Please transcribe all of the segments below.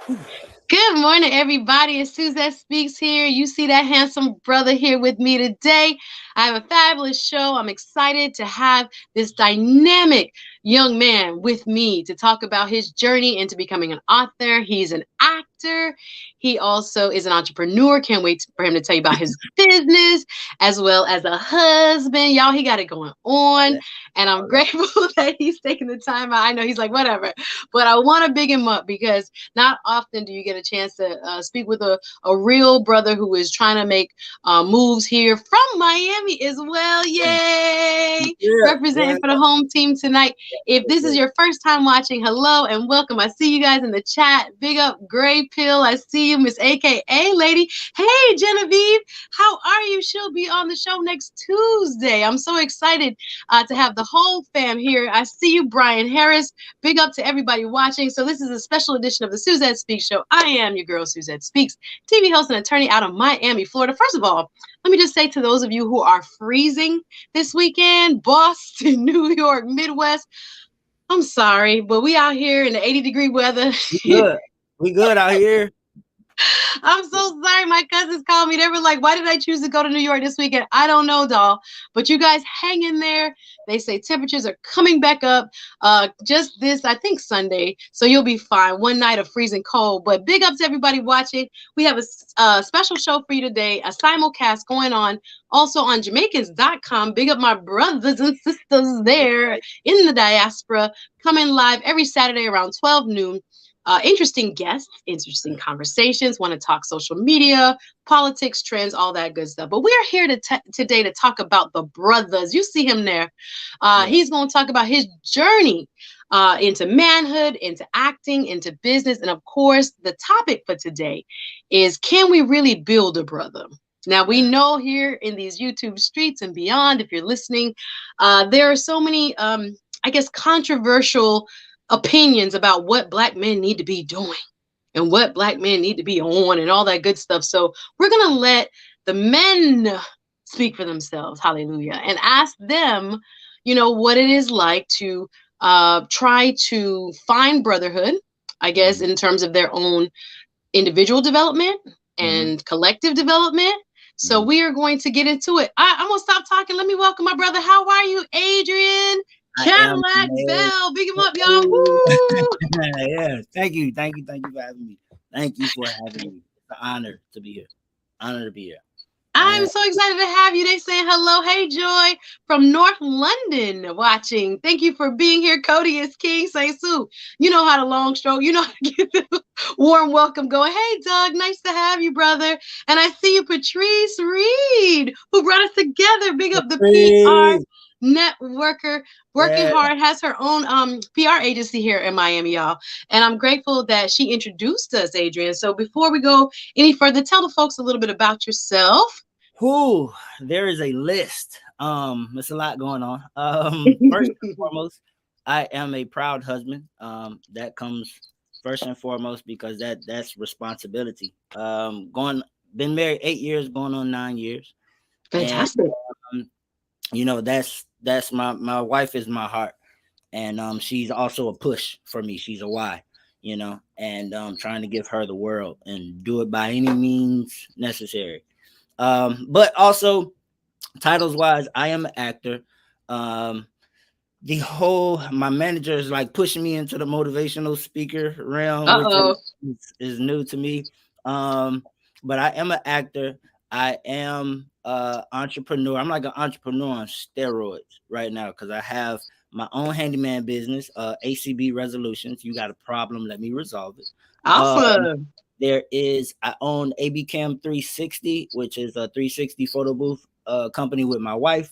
Good morning, everybody. It's Suzette Speaks here. You see that handsome brother here with me today. I have a fabulous show. I'm excited to have this dynamic young man with me to talk about his journey into becoming an author. He's an actor. He also is an entrepreneur. Can't wait for him to tell you about his business as well as a husband. Y'all, he got it going on. Yeah, And I'm all right. grateful that he's taking the time out. I know he's like, whatever. But I want to big him up because not often do you get a chance to speak with a real brother who is trying to make moves here from Miami as well. Yay! Yeah, yeah, Representing for the home team tonight. If yeah, this is yeah. your first time watching, hello and welcome. I see you guys in the chat. Big up Gray Pill. I see you, Miss AKA Lady. Hey, Genevieve. How are you? She'll be on the show next Tuesday. I'm so excited to have the whole fam here. I see you, Brian Harris. Big up to everybody watching. So this is a special edition of the Suzette Speaks Show. I am your girl, Suzette Speaks, TV host and attorney out of Miami, Florida. First of all, let me just say to those of you who are freezing this weekend, Boston, New York, Midwest, I'm sorry, but we out here in the 80-degree weather. We good. We good out here. I'm so sorry. My cousins called me. They were like, why did I choose to go to New York this weekend? I don't know, doll. But you guys hang in there. They say temperatures are coming back up just this, I think, Sunday. So you'll be fine. One night of freezing cold. But big up to everybody watching. We have a special show for you today, a simulcast going on also on Jamaicans.com. Big up my brothers and sisters there in the diaspora, coming live every Saturday around 12 noon. Interesting guests, interesting conversations, want to talk social media, politics, trends, all that good stuff. But we're here today to talk about the brothers. You see him there. Yeah. He's going to talk about his journey into manhood, into acting, into business. And of course, the topic for today is, can we really build a brother? Now, we Man. know here in these YouTube streets and beyond, if you're listening, there are so many, I guess, controversial opinions about what black men need to be doing and what black men need to be on and all that good stuff. So we're going to let the men speak for themselves. Hallelujah. And ask them, what it is like to try to find brotherhood, I guess, Mm-hmm. in terms of their own individual development Mm-hmm. and collective development. So Mm-hmm. we are going to get into it. I'm gonna stop talking. Let me welcome my brother. How are you, Adrian? I am Cadillac male. Bell. Big him up, y'all. Hey. Woo! Yeah. Thank you. Thank you. Thank you for having me. Thank you for having me. It's an honor to be here. Honor to be here. I'm Man. so excited to have you. They saying hello. Hey, Joy from North London watching. Thank you for being here. Cody is King. Say Sue. You know how to long stroke. You know how to get the warm welcome going. Hey, Doug. Nice to have you, brother. And I see you, Patrice Reed, who brought us together. Big up the PR Hey. networker, working Yeah. hard, has her own PR agency here in Miami, y'all. And I'm grateful that she introduced us, Adrian. So before we go any further, tell the folks a little bit about yourself. Who? There is a list. There's a lot going on. First and foremost, I am a proud husband. That comes first and foremost because that's responsibility. Going been married 8 years, going on 9 years, and Fantastic. um, that's my wife is my heart, and she's also a push for me. She's a why, and trying to give her the world and do it by any means necessary. But also titles wise, I am an actor. Um, the whole my manager is like pushing me into the motivational speaker realm, which Uh-oh. is new to me. Um, but I am an actor. I am entrepreneur. I'm like an entrepreneur on steroids right now because I have my own handyman business, ACB Resolutions. You got a problem, let me resolve it. Um, Awesome. I own AB Cam 360, which is a 360 photo booth company with my wife.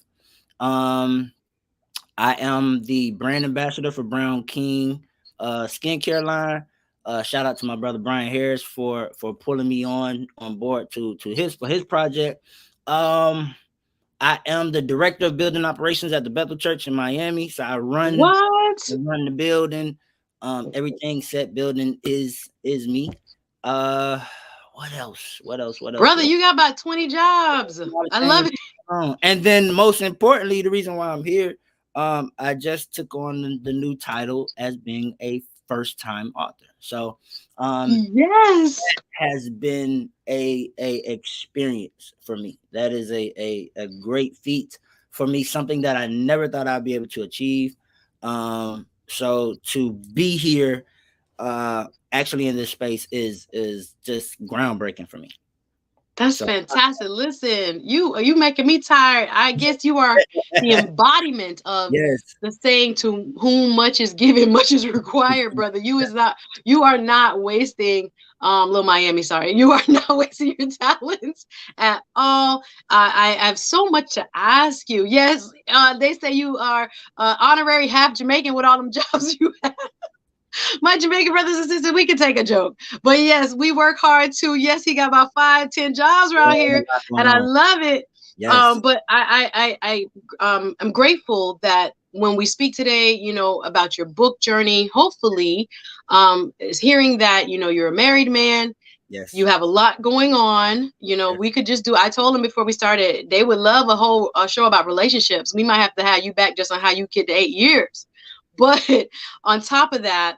Um, I am the brand ambassador for Brown King skincare line. Shout out to my brother Brian Harris for pulling me on board to his project. Um, I am the director of building operations at the Bethel Church in Miami. So What? I run the building. Everything set building is me. Uh, what else? What else? What else? Brother, What you got about 20 jobs. a lot of I love things it. going on. And then most importantly, the reason why I'm here, I just took on the new title as being a first time author. So yes, has been a experience for me. That is a great feat for me, something that I never thought I'd be able to achieve. So to be here actually in this space is just groundbreaking for me. that's So fantastic. Listen, you making me tired. I guess you are the embodiment of yes. the saying, to whom much is given, much is required, brother. You are not wasting Little Miami, sorry. You are not wasting your talents at all. I have so much to ask you. Yes, they say you are honorary half Jamaican with all them jobs you have. My Jamaican brothers and sisters, we can take a joke. But yes, we work hard too. Yes, he got about 5, 10 jobs Yeah, around a here, lot going and I on. love it. Yes. But I'm grateful that when we speak today, about your book journey, hopefully, is hearing that, you're a married man. You Yes. have a lot going on. Yes. We could just do, I told them before we started, they would love a whole show about relationships. We might have to have you back just on how you get to 8 years. But on top of that,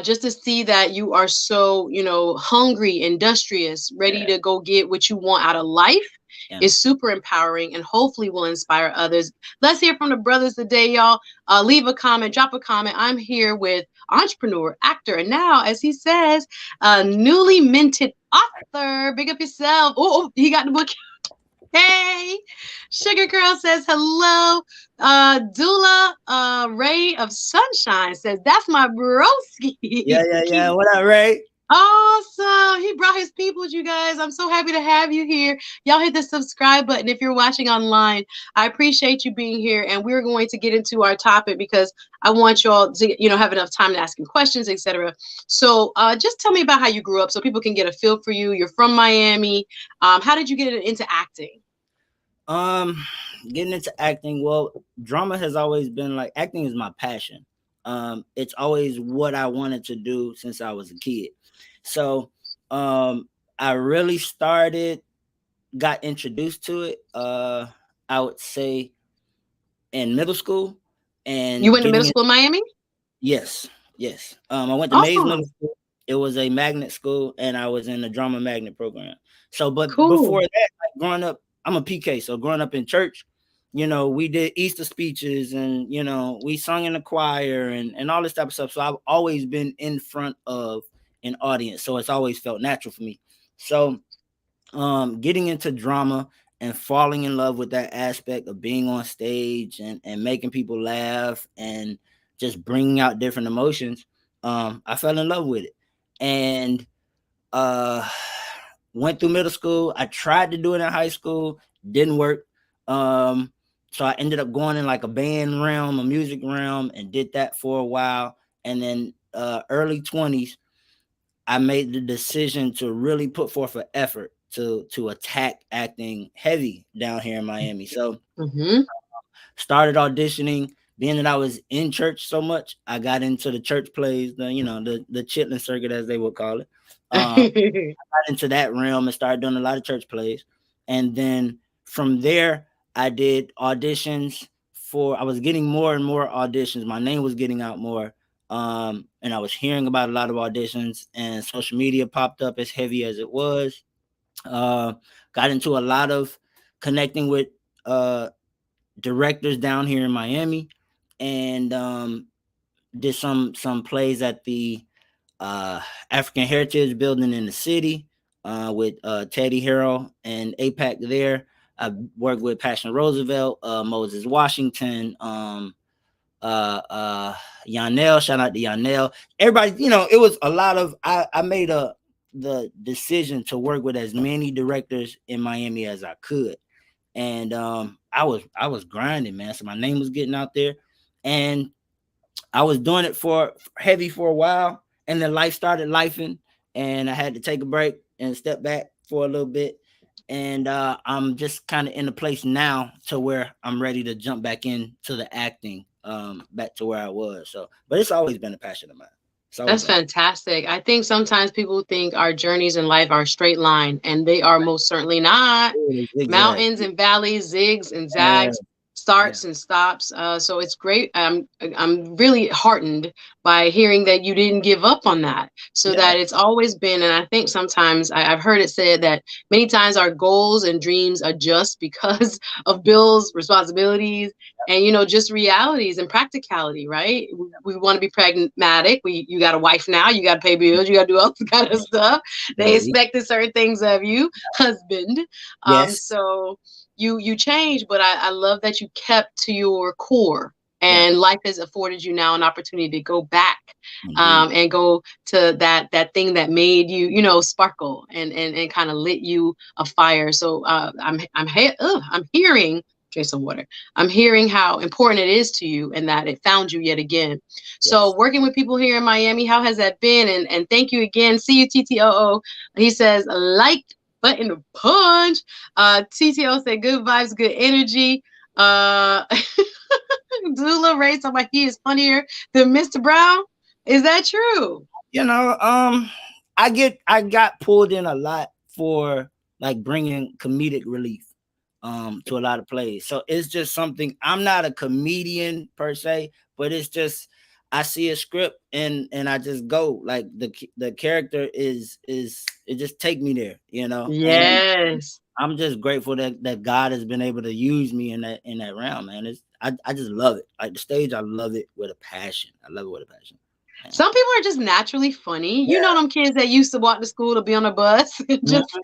just to see that you are so, hungry, industrious, ready to go get what you want out of life Yeah. is super empowering and hopefully will inspire others. Let's hear from the brothers today, y'all. Leave a comment, drop a comment. I'm here with entrepreneur, actor, and now, as he says, newly minted author. Big up yourself. Oh, he got the book. Hey, Sugar Girl says hello. Dula Ray of Sunshine says that's my Yeah, broski. yeah, yeah. What up, Ray? Awesome. He brought his people, you guys. I'm so happy to have you here. Y'all hit the subscribe button if you're watching online. I appreciate you being here. And we're going to get into our topic because I want y'all to, have enough time to ask him questions, etc. So just tell me about how you grew up so people can get a feel for you. You're from Miami. How did you get into acting? Um, Getting into acting, well, drama has always been like acting is my passion. It's always what I wanted to do since I was a kid. So, I really got introduced to it. I would say in middle school You and went to middle getting in. school in Miami? Yes, yes. I went to Mays Middle Awesome. School. It was a magnet school, and I was in the drama magnet program. So, but before Cool. that, like growing up, I'm a PK. So growing up in church, we did Easter speeches, and we sung in the choir and all this type of stuff. So I've always been in front of an audience. So it's always felt natural for me. So getting into drama and falling in love with that aspect of being on stage and making people laugh and just bringing out different emotions, I fell in love with it. And uh went through middle school. I tried to do it in high school, didn't work. So I ended up going in like a band realm, a music realm, and did that for a while. And then early 20s, I made the decision to really put forth an effort to attack acting heavy down here in Miami. So Mm-hmm. started auditioning. Being that I was in church so much, I got into the church plays, the chitlin circuit as they would call it. Got into that realm and started doing a lot of church plays. And then from there, I did auditions I was getting more and more auditions. My name was getting out more. And I was hearing about a lot of auditions, and social media popped up as heavy as it was. Got into a lot of connecting with directors down here in Miami, and did some plays at the African Heritage Building in the city with Teddy Harrell and APAC there. I worked with Passion Roosevelt, Moses Washington, Yanel. Shout out to Yanel. Everybody, it was a lot of. I made the decision to work with as many directors in Miami as I could, and I was grinding, man. So my name was getting out there, and I was doing it for heavy for a while, and then life started lifing, and I had to take a break and step back for a little bit. And I'm just kind of in a place now to where I'm ready to jump back into the acting, back to where I was. So, but it's always been a passion of mine. It's always That's been. fantastic. I think sometimes people think our journeys in life are a straight line, and they are most certainly not. Zigzag. Mountains and valleys, zigs and Yeah, zags. Yeah. starts and stops. So it's great. I'm really heartened by hearing that you didn't give up on that. So Yeah. that it's always been, and I think sometimes I've heard it said that many times our goals and dreams adjust because of bills, responsibilities, and just realities and practicality, right? We want to be pragmatic. You got a wife now, you got to pay bills, you got to do all this kind of stuff. They Really? expected certain things of you, husband. Yes. So you change, but I love that you kept to your core, Yeah. and life has afforded you now an opportunity to go back, Indeed. and go to that thing that made you, sparkle and kind of lit you a fire. So I'm hearing, drink some water. I'm hearing how important it is to you and that it found you yet again. So Yes. working with people here in Miami, how has that been? And thank you again. See you, TTOO. He says, like button to punch. TTO said, good vibes, good energy. Uh, Zula Ray talking about he is funnier than Mr. Brown. Is that true? You know, I got pulled in a lot for like bringing comedic relief to a lot of plays. So it's just something. I'm not a comedian per se, but it's just I see a script and I just go like the character is it just take me there, and Yes. I'm just grateful that God has been able to use me in that realm, man. I just love it. Like the stage, I love it with a passion. I love it with a passion. Yeah. Some people are just naturally funny. You know Yeah. them kids that used to walk to school to be on a bus and Mhm, just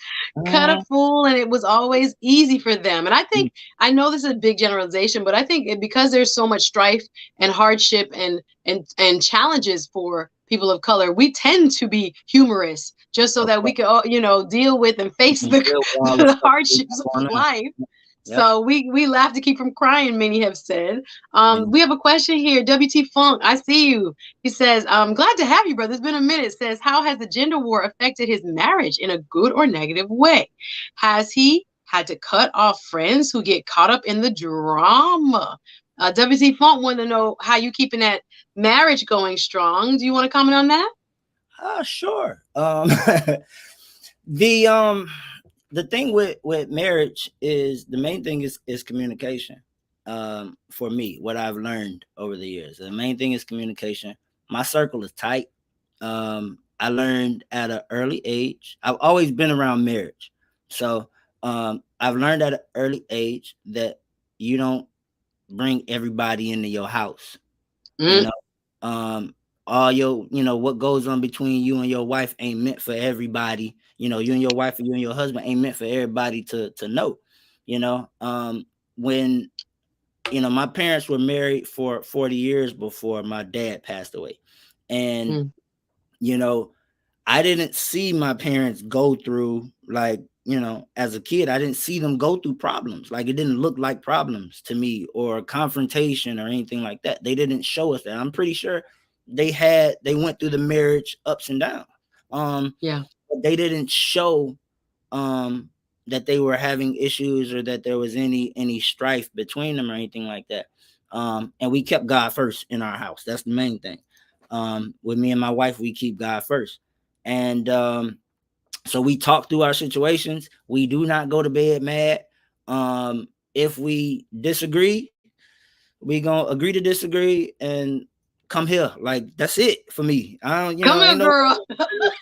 cut a mhm, fool, and it was always easy for them. And mhm. I know this is a big generalization, but I think because there's so much strife and hardship and challenges for people of color, we tend to be humorous just so Of that we course, can deal with and face you deal with all the the stuff we hardships got of going on. life. Yep. So we laugh to keep from crying, many have said. And We have a question here. WT Funk, I see you. He says, I'm glad to have you, brother. It's been a minute. Says, how has the gender war affected his marriage in a good or negative way? Has he had to cut off friends who get caught up in the drama? WT Funk wanted to know how you keeping that marriage going strong. Do you want to comment on that? sure. The um the thing with marriage is the main thing is communication. For me, what I've learned over the years, the main thing is communication. My circle is tight. I learned at an early age. I've always been around marriage, so I've learned at an early age that you don't bring everybody into your house. You Mm, know, all your, what goes on between you and your wife ain't meant for everybody. You and your wife and you and your husband ain't meant for everybody to know. When my parents were married for 40 years before my dad passed away, and mm, you know I didn't see my parents go through, like, as a kid, I didn't see them go through problems. Like, it didn't look like problems to me or confrontation or anything like that. They didn't show us that. I'm pretty sure they went through the marriage ups and downs. yeah. But they didn't show um that they were having issues or that there was any strife between them or anything like that. And we kept God first in our house. That's the main thing. With me and my wife, we keep God first. And so we talk through our situations. We do not go to bed mad. If we disagree, we gonna agree to disagree and come here. Like, that's it for me. I don't, Come here, ain't no girl.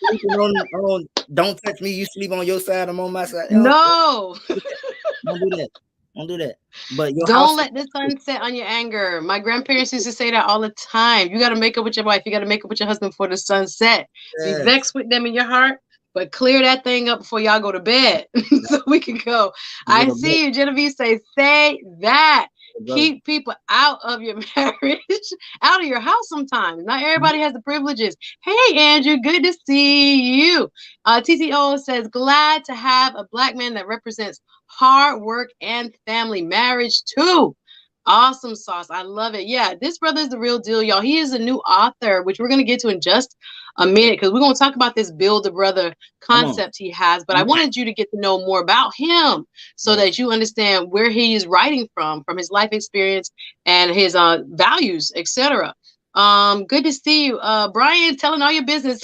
sleeping on don't touch me. You sleep on your side, I'm on my side. No. Don't do that. Don't do that. But your Don't house, let the sun set on your anger. My grandparents used to say that all the time. You got to make up with your wife. You got to make up with your husband before the sun set. Be yes, vexed with them in your heart, but clear that thing up before y'all go to bed so we can go. I little see you, Genevieve. Say that. bro. Keep people out of your marriage, out of your house sometimes. Not everybody has the privileges. Hey, Andrew, good to see you. TTO says, glad to have a Black man that represents hard work and family marriage too. Awesome sauce. I love it. Yeah, this brother is the real deal, y'all. He is a new author, which we're going to get to in just a Yeah, minute because we're going to talk about this build a brother come on. concept he has. But I wanted you to get to know more about him so Yes. that you understand where he is writing from his life experience and his values, etc. Good to see you. Brian, telling all your business.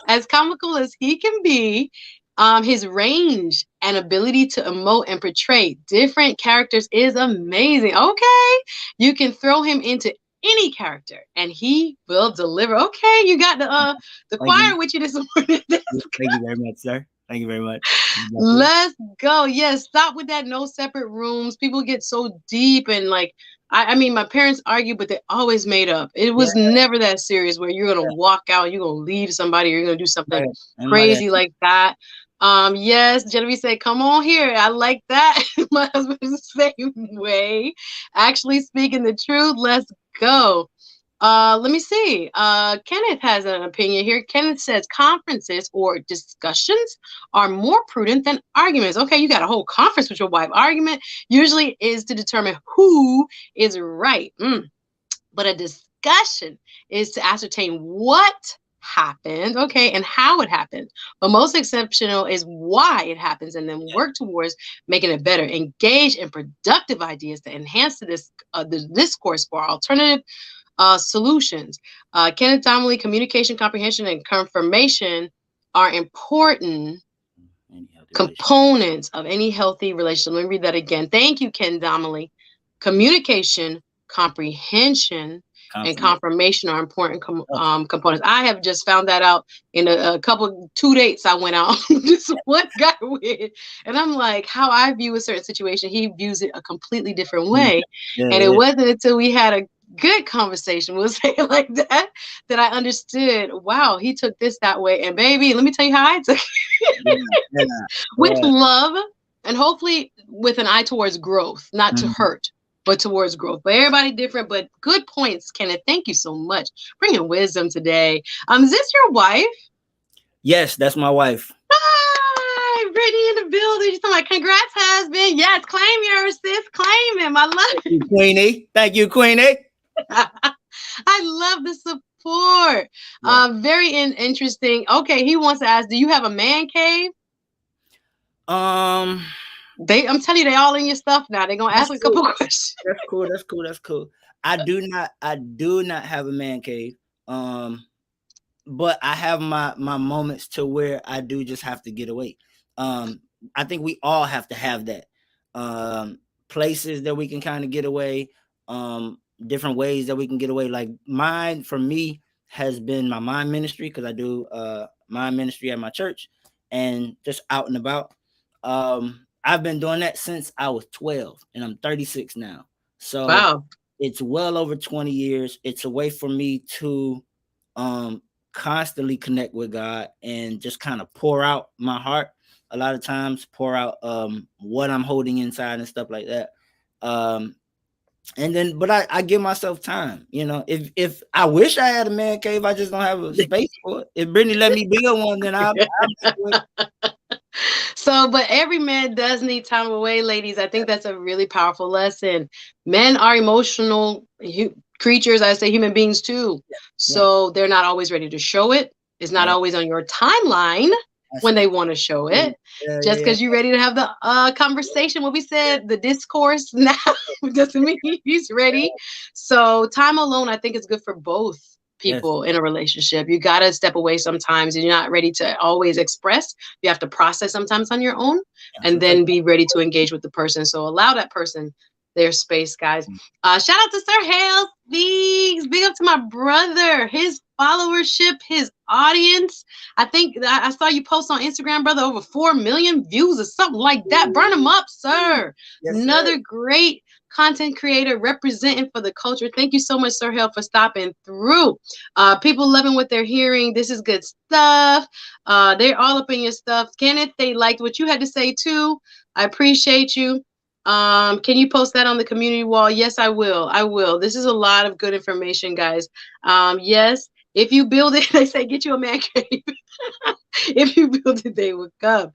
As comical as he can be, his range and ability to emote and portray different characters is amazing. Okay, you can throw him into any character and he will deliver. Okay, you got the Thank choir you. with you this morning. Thank you very much, sir. Thank you very much. Let's go. Yes, stop with that no separate rooms. People get so deep and like I mean my parents argue, but they always made up. It Yeah, was never that serious where you're gonna walk out, you're gonna leave somebody, or you're gonna do something right. And my dad, crazy like that. Yes, Genevieve said, come on here. I like that. My husband is the same way. Actually speaking the truth. Let's go. Let me see. Kenneth has an opinion here. Kenneth says conferences or discussions are more prudent than arguments. Okay, you got a whole conference with your wife. Argument usually is to determine who is right. But a discussion is to ascertain what happened, okay, and how it happened. But most exceptional is why it happens, and then work towards making it better. Engage in productive ideas to enhance the discourse for alternative solutions. Kenneth Donnelly, communication, comprehension, and confirmation are important components of any healthy relationship. Let me read that again. Thank you, Ken Donnelly. Communication, comprehension, and confirmation are important components. I have just found that out in a couple 2 dates I went out. This one guy with, and I'm like, how I view a certain situation, he views it a completely different way. And it wasn't until we had a good conversation, we'll say it like that, that I understood, wow, he took this that way. And baby, let me tell you how I took it. With love and hopefully with an eye towards growth, not to hurt, but towards growth. But everybody different, but good points, Kenneth. Thank you so much. Bringing wisdom today. Is this your wife? Yes, that's my wife. Hi, Brittany in the building. She's like, congrats, husband. Yes, claim yours, sis. Claim him. I love you, Queenie. Thank you, Queenie. I love the support. Very interesting. Okay, he wants to ask, do you have a man cave? I'm telling you, they all in your stuff now. They're gonna ask a couple questions. That's cool. I do not have a man cave. But I have my moments to where I do just have to get away. I think we all have to have that. Places that we can kind of get away, different ways that we can get away. Like mine for me has been my mind ministry, because I do mind ministry at my church and just out and about. I've been doing that since I was 12 and I'm 36 now. So wow. It's well over 20 years. It's a way for me to constantly connect with God and just kind of pour out my heart. A lot of times pour out what I'm holding inside and stuff like that. And then, but I give myself time, you know. If I wish I had a man cave, I just don't have a space for it. If Brittany let me build one, then I'll So, but every man does need time away, ladies. I think that's a really powerful lesson. Men are emotional creatures. I say human beings too. So they're not always ready to show it. It's not always on your timeline when they want to show it. Just because you're ready to have the conversation, what we said, the discourse now doesn't mean he's ready. So time alone, I think is good for both people in a relationship. You got to step away sometimes. You're not ready to always express. You have to process sometimes on your own and then be ready to engage with the person. So allow that person their space, guys. Shout out to Sir Hales. Big up to my brother, his followership, his audience. I think I saw you post on Instagram, brother, over 4 million views or something like that. Burn them up, sir. Yes, another sir. Great content creator representing for the culture. Thank you so much, Sir Hale, for stopping through. People loving what they're hearing. This is good stuff. They're all up in your stuff. Kenneth, they liked what you had to say too. I appreciate you. Can you post that on the community wall? Yes, I will. I will. This is a lot of good information, guys. Yes, if you build it, they say get you a man cave. If you build it, they will come.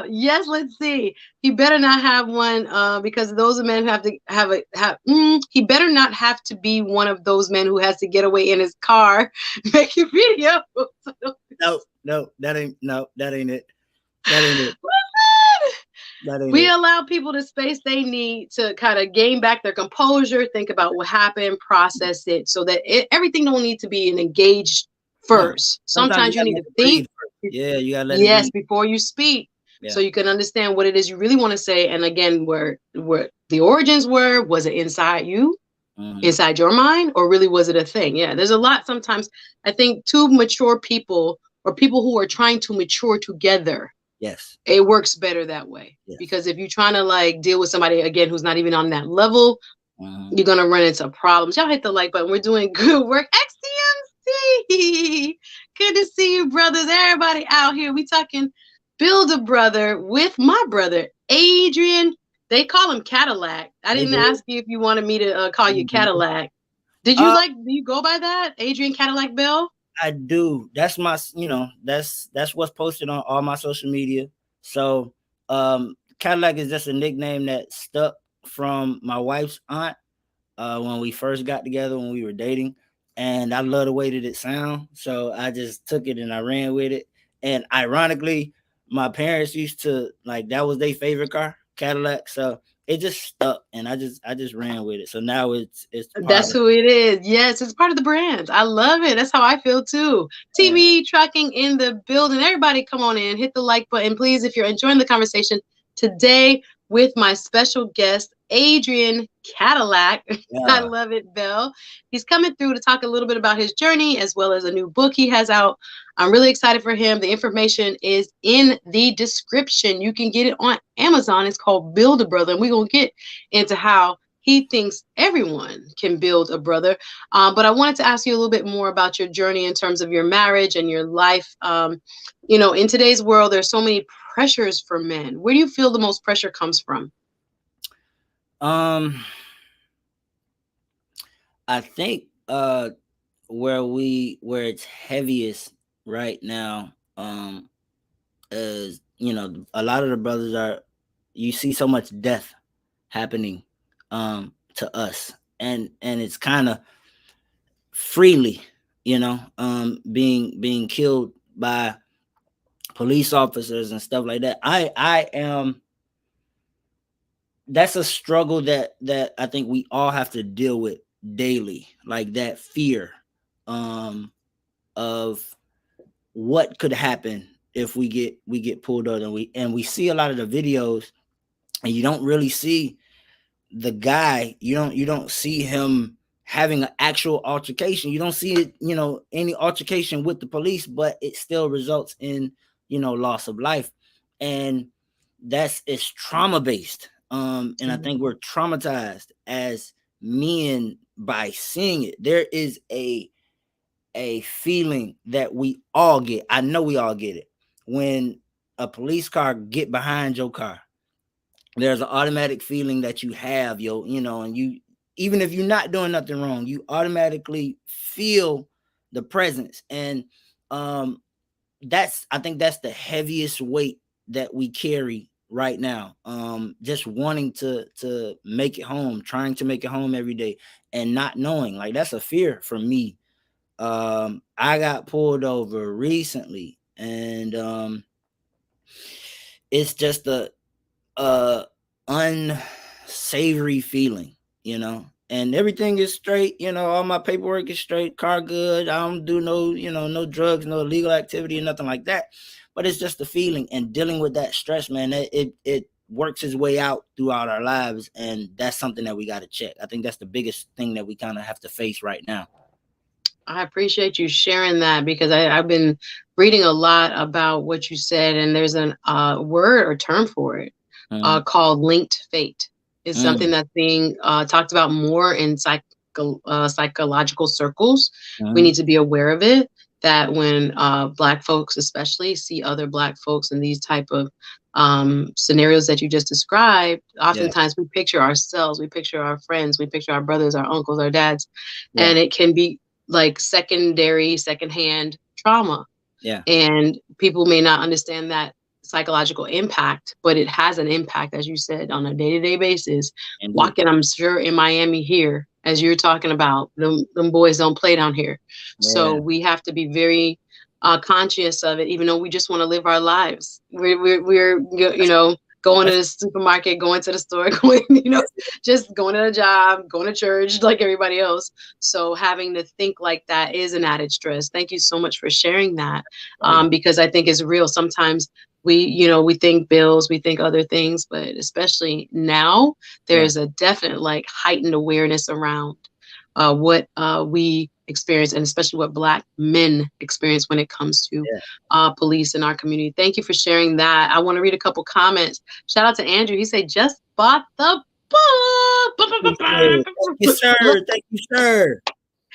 Yes, let's see. He better not have one because those men have to he better not have to be one of those men who has to get away in his car making videos. No, that ain't it. That ain't it. We allow people the space they need to kind of gain back their composure, think about what happened, process it, so that everything don't need to be an engaged first. Sometimes you need to think. Yeah, you gotta let it before you speak. so Yeah. you can understand what it is you really want to say. And again, where the origins were, was it inside you, Hmm. inside your mind, or really was it a thing? Yeah, there's a lot. Sometimes I think two mature people, or people who are trying to mature together, Yes. it works better that way. Yes. Because if you're trying to like deal with somebody again who's not even on that level, Hmm. you're gonna run into problems. Y'all hit the like button. We're doing good work. XTMC. Good to see you, brothers. Everybody out here. We talking Build a Brother with my brother, Adrian. They call him Cadillac. I They didn't do. ask you if you wanted me to call you Mhm. Cadillac. Did you Uh, like, do you go by that? Adrian Cadillac Bell? I do. That's my, that's what's posted on all my social media. So, Cadillac is just a nickname that stuck from my wife's aunt when we first got together, when we were dating, and I love the way that it sounds. So I just took it and I ran with it. And ironically, my parents used to like that was their favorite car, Cadillac. So it just stuck, and I just ran with it. So now it's part That's of. who it is. Yes, it's part of the brand. I love it. That's how I feel too. Yeah. TV trucking in the building. Everybody come on in, hit the like button, please, if you're enjoying the conversation today with my special guest, Adrian Cadillac. I Yeah. love it, Bell. He's coming through to talk a little bit about his journey as well as a new book he has out. I'm really excited for him. The information is in the description. You can get it on Amazon. It's called Build a Brother. And we're going to get into how he thinks everyone can build a brother. But I wanted to ask you a little bit more about your journey in terms of your marriage and your life. In today's world, there's so many pressures for men. Where do you feel the most pressure comes from? Um, I think where it's heaviest right now is a lot of the brothers are you see so much death happening to us, and it's kind of freely, being killed by police officers and stuff like that. I am That's a struggle that I think we all have to deal with daily, like that fear um of what could happen if we get pulled over, and we see a lot of the videos, and you don't really see the guy, you don't see him having an actual altercation. You don't see it, any altercation with the police, but it still results in loss of life. And it's trauma based. And I think we're traumatized as men by seeing it. There is a feeling that we all get. I know we all get it. When a police car get behind your car, there's an automatic feeling that you have, and you, even if you're not doing nothing wrong, you automatically feel the presence. And um I think that's the heaviest weight that we carry right now. Just wanting to make it home, trying to make it home every day, and not knowing, like, that's a fear for me. I got pulled over recently, and it's just a unsavory feeling, and everything is straight, all my paperwork is straight, car good, I don't do no drugs, no illegal activity, nothing like that. But it's just the feeling, and dealing with that stress, man, it works its way out throughout our lives, and that's something that we got to check. I think that's the biggest thing that we kind of have to face right now. I appreciate you sharing that because I've been reading a lot about what you said, and there's an word or term for it Mm, called linked fate. It's something mm, that's being talked about more in psychological circles. We mm, need to be aware of it. That when Black folks, especially, see other Black folks in these type of scenarios that you just described, yeah, oftentimes we picture ourselves, we picture our friends, we picture our brothers, our uncles, our dads, yeah, and it can be like secondhand trauma. yeah, And people may not understand that psychological impact, but it has an impact, as you said, on a day-to-day basis. indeed, Walking, I'm sure, in Miami here, as you're talking about, them boys don't play down here. So yeah, we have to be very conscious of it, even though we just want to live our lives. We're going to the supermarket, going to the store, going, just going to a job, going to church like everybody else. So having to think like that is an added stress. Thank you so much for sharing that. Because I think it's real. Sometimes we think bills, we think other things, but especially now, there's a definite like heightened awareness around what we experience, and especially what Black men experience when it comes to police in our community. Thank you for sharing that. I want to read a couple comments. Shout out to Andrew. He said, just bought the book. Thank you, sir. Thank you, sir.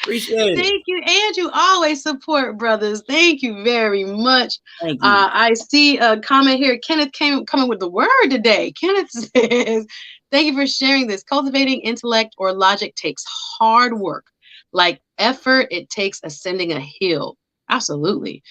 Appreciate it. Thank you, Andrew. Always support brothers. Thank you very much. Thank you. I see a comment here. Kenneth coming with the word today. Kenneth says, thank you for sharing this. Cultivating intellect or logic takes hard work. Like effort, it takes ascending a hill. Absolutely.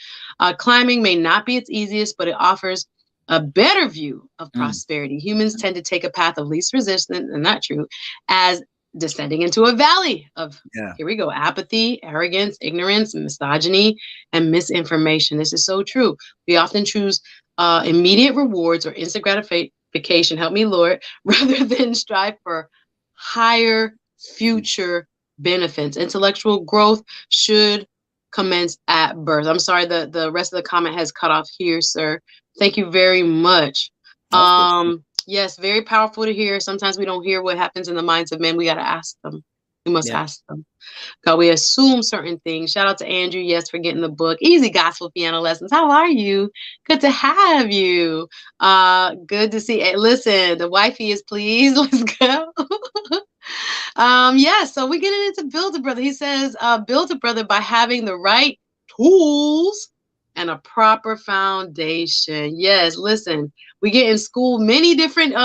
Climbing may not be its easiest, but it offers a better view of prosperity. Humans tend to take a path of least resistance, and not true, as descending into a valley of, here we go, apathy, arrogance, ignorance, misogyny, and misinformation. This is so true. We often choose immediate rewards or instant gratification, help me, Lord, rather than strive for higher future benefits. Intellectual growth should commence at birth. I'm sorry, the rest of the comment has cut off here, sir. Thank you very much. Yes, very powerful to hear. Sometimes we don't hear what happens in the minds of men. We got to ask them. We must ask them. God, we assume certain things. Shout out to Andrew, yes, for getting the book. Easy Gospel Piano Lessons. How are you? Good to have you. Good to see. Hey, listen, the wifey is pleased. Let's go. So we're getting into Build a Brother. He says, build a brother by having the right tools and a proper foundation. Yes, listen, we get in school. Many different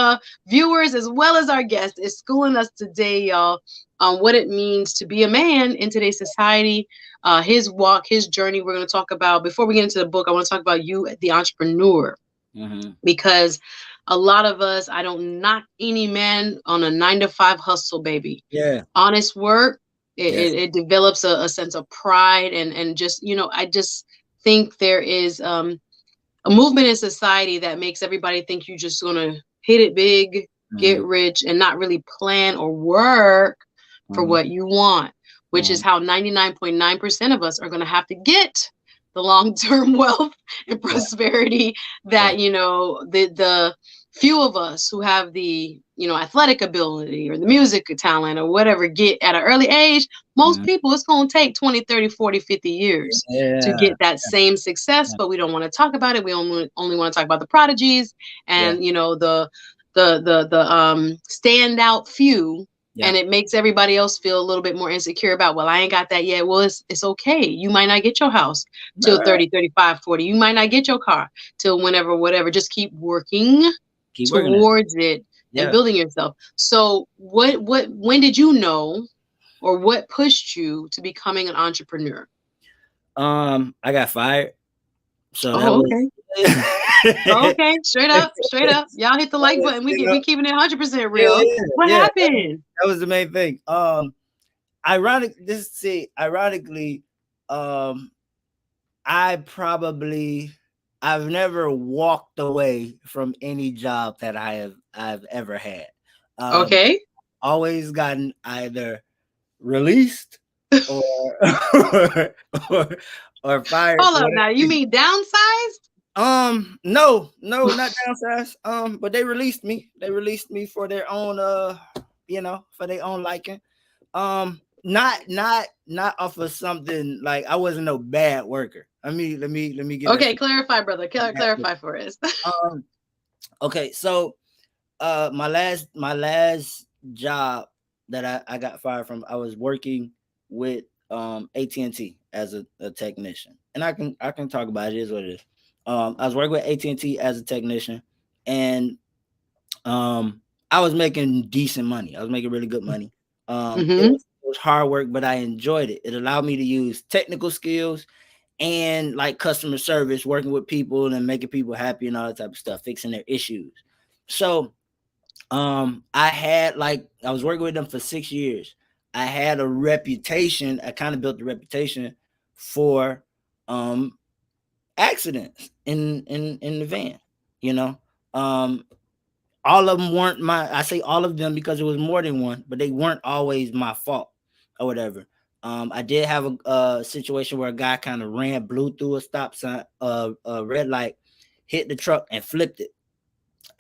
viewers as well as our guest is schooling us today, y'all, on what it means to be a man in today's society. His walk, his journey. We're going to talk about, before we get into the book, I want to talk about you, the entrepreneur, because a lot of us, I don't knock any man on a 9-to-5 hustle, baby. Yeah. Honest work. It develops a sense of pride and just, I just think there is a movement in society that makes everybody think you're just going to hit it big, get rich, and not really plan or work for what you want, which is how 99.9% of us are going to have to get the long-term wealth and prosperity that, the few of us who have the, athletic ability or the music talent or whatever get at an early age. Most people, it's going to take 20, 30, 40, 50 years to get that same success, but we don't want to talk about it. We only want to talk about the prodigies and, the standout few. And it makes everybody else feel a little bit more insecure about, well, I ain't got that yet. Well, it's okay. You might not get your house till 30, 35, 40. You might not get your car till whenever, whatever. Just keep working towards it and building yourself. So when did you know, or what pushed you to becoming an entrepreneur? I got fired. So okay. Okay, straight up. Y'all hit the like button. We keeping it 100% real. What happened? That was the main thing. Ironically, I've never walked away from any job that I've ever had. Okay. Always gotten either released or fired. Hold up now. You mean downsized? No, not downsized. But they released me. They released me for their own for their own liking. Not off of something like I wasn't no bad worker. Let me get okay. Clarify, brother. Clarify for us. Okay, so my last job that I got fired from, I was working with AT&T as a technician, and I can talk about it. It is what it is. I was working with AT&T as a technician, and I was making decent money. I was making really good money. It was hard work, but I enjoyed it. It allowed me to use technical skills and like customer service, working with people and making people happy and all that type of stuff, fixing their issues. So I was working with them for 6 years. I had a reputation. I kind of built a reputation for accidents in the van. all of them weren't my. I say all of them because it was more than one, but they weren't always my fault or whatever. I did have a situation where a guy kind of blew through a stop sign, a red light, hit the truck and flipped it,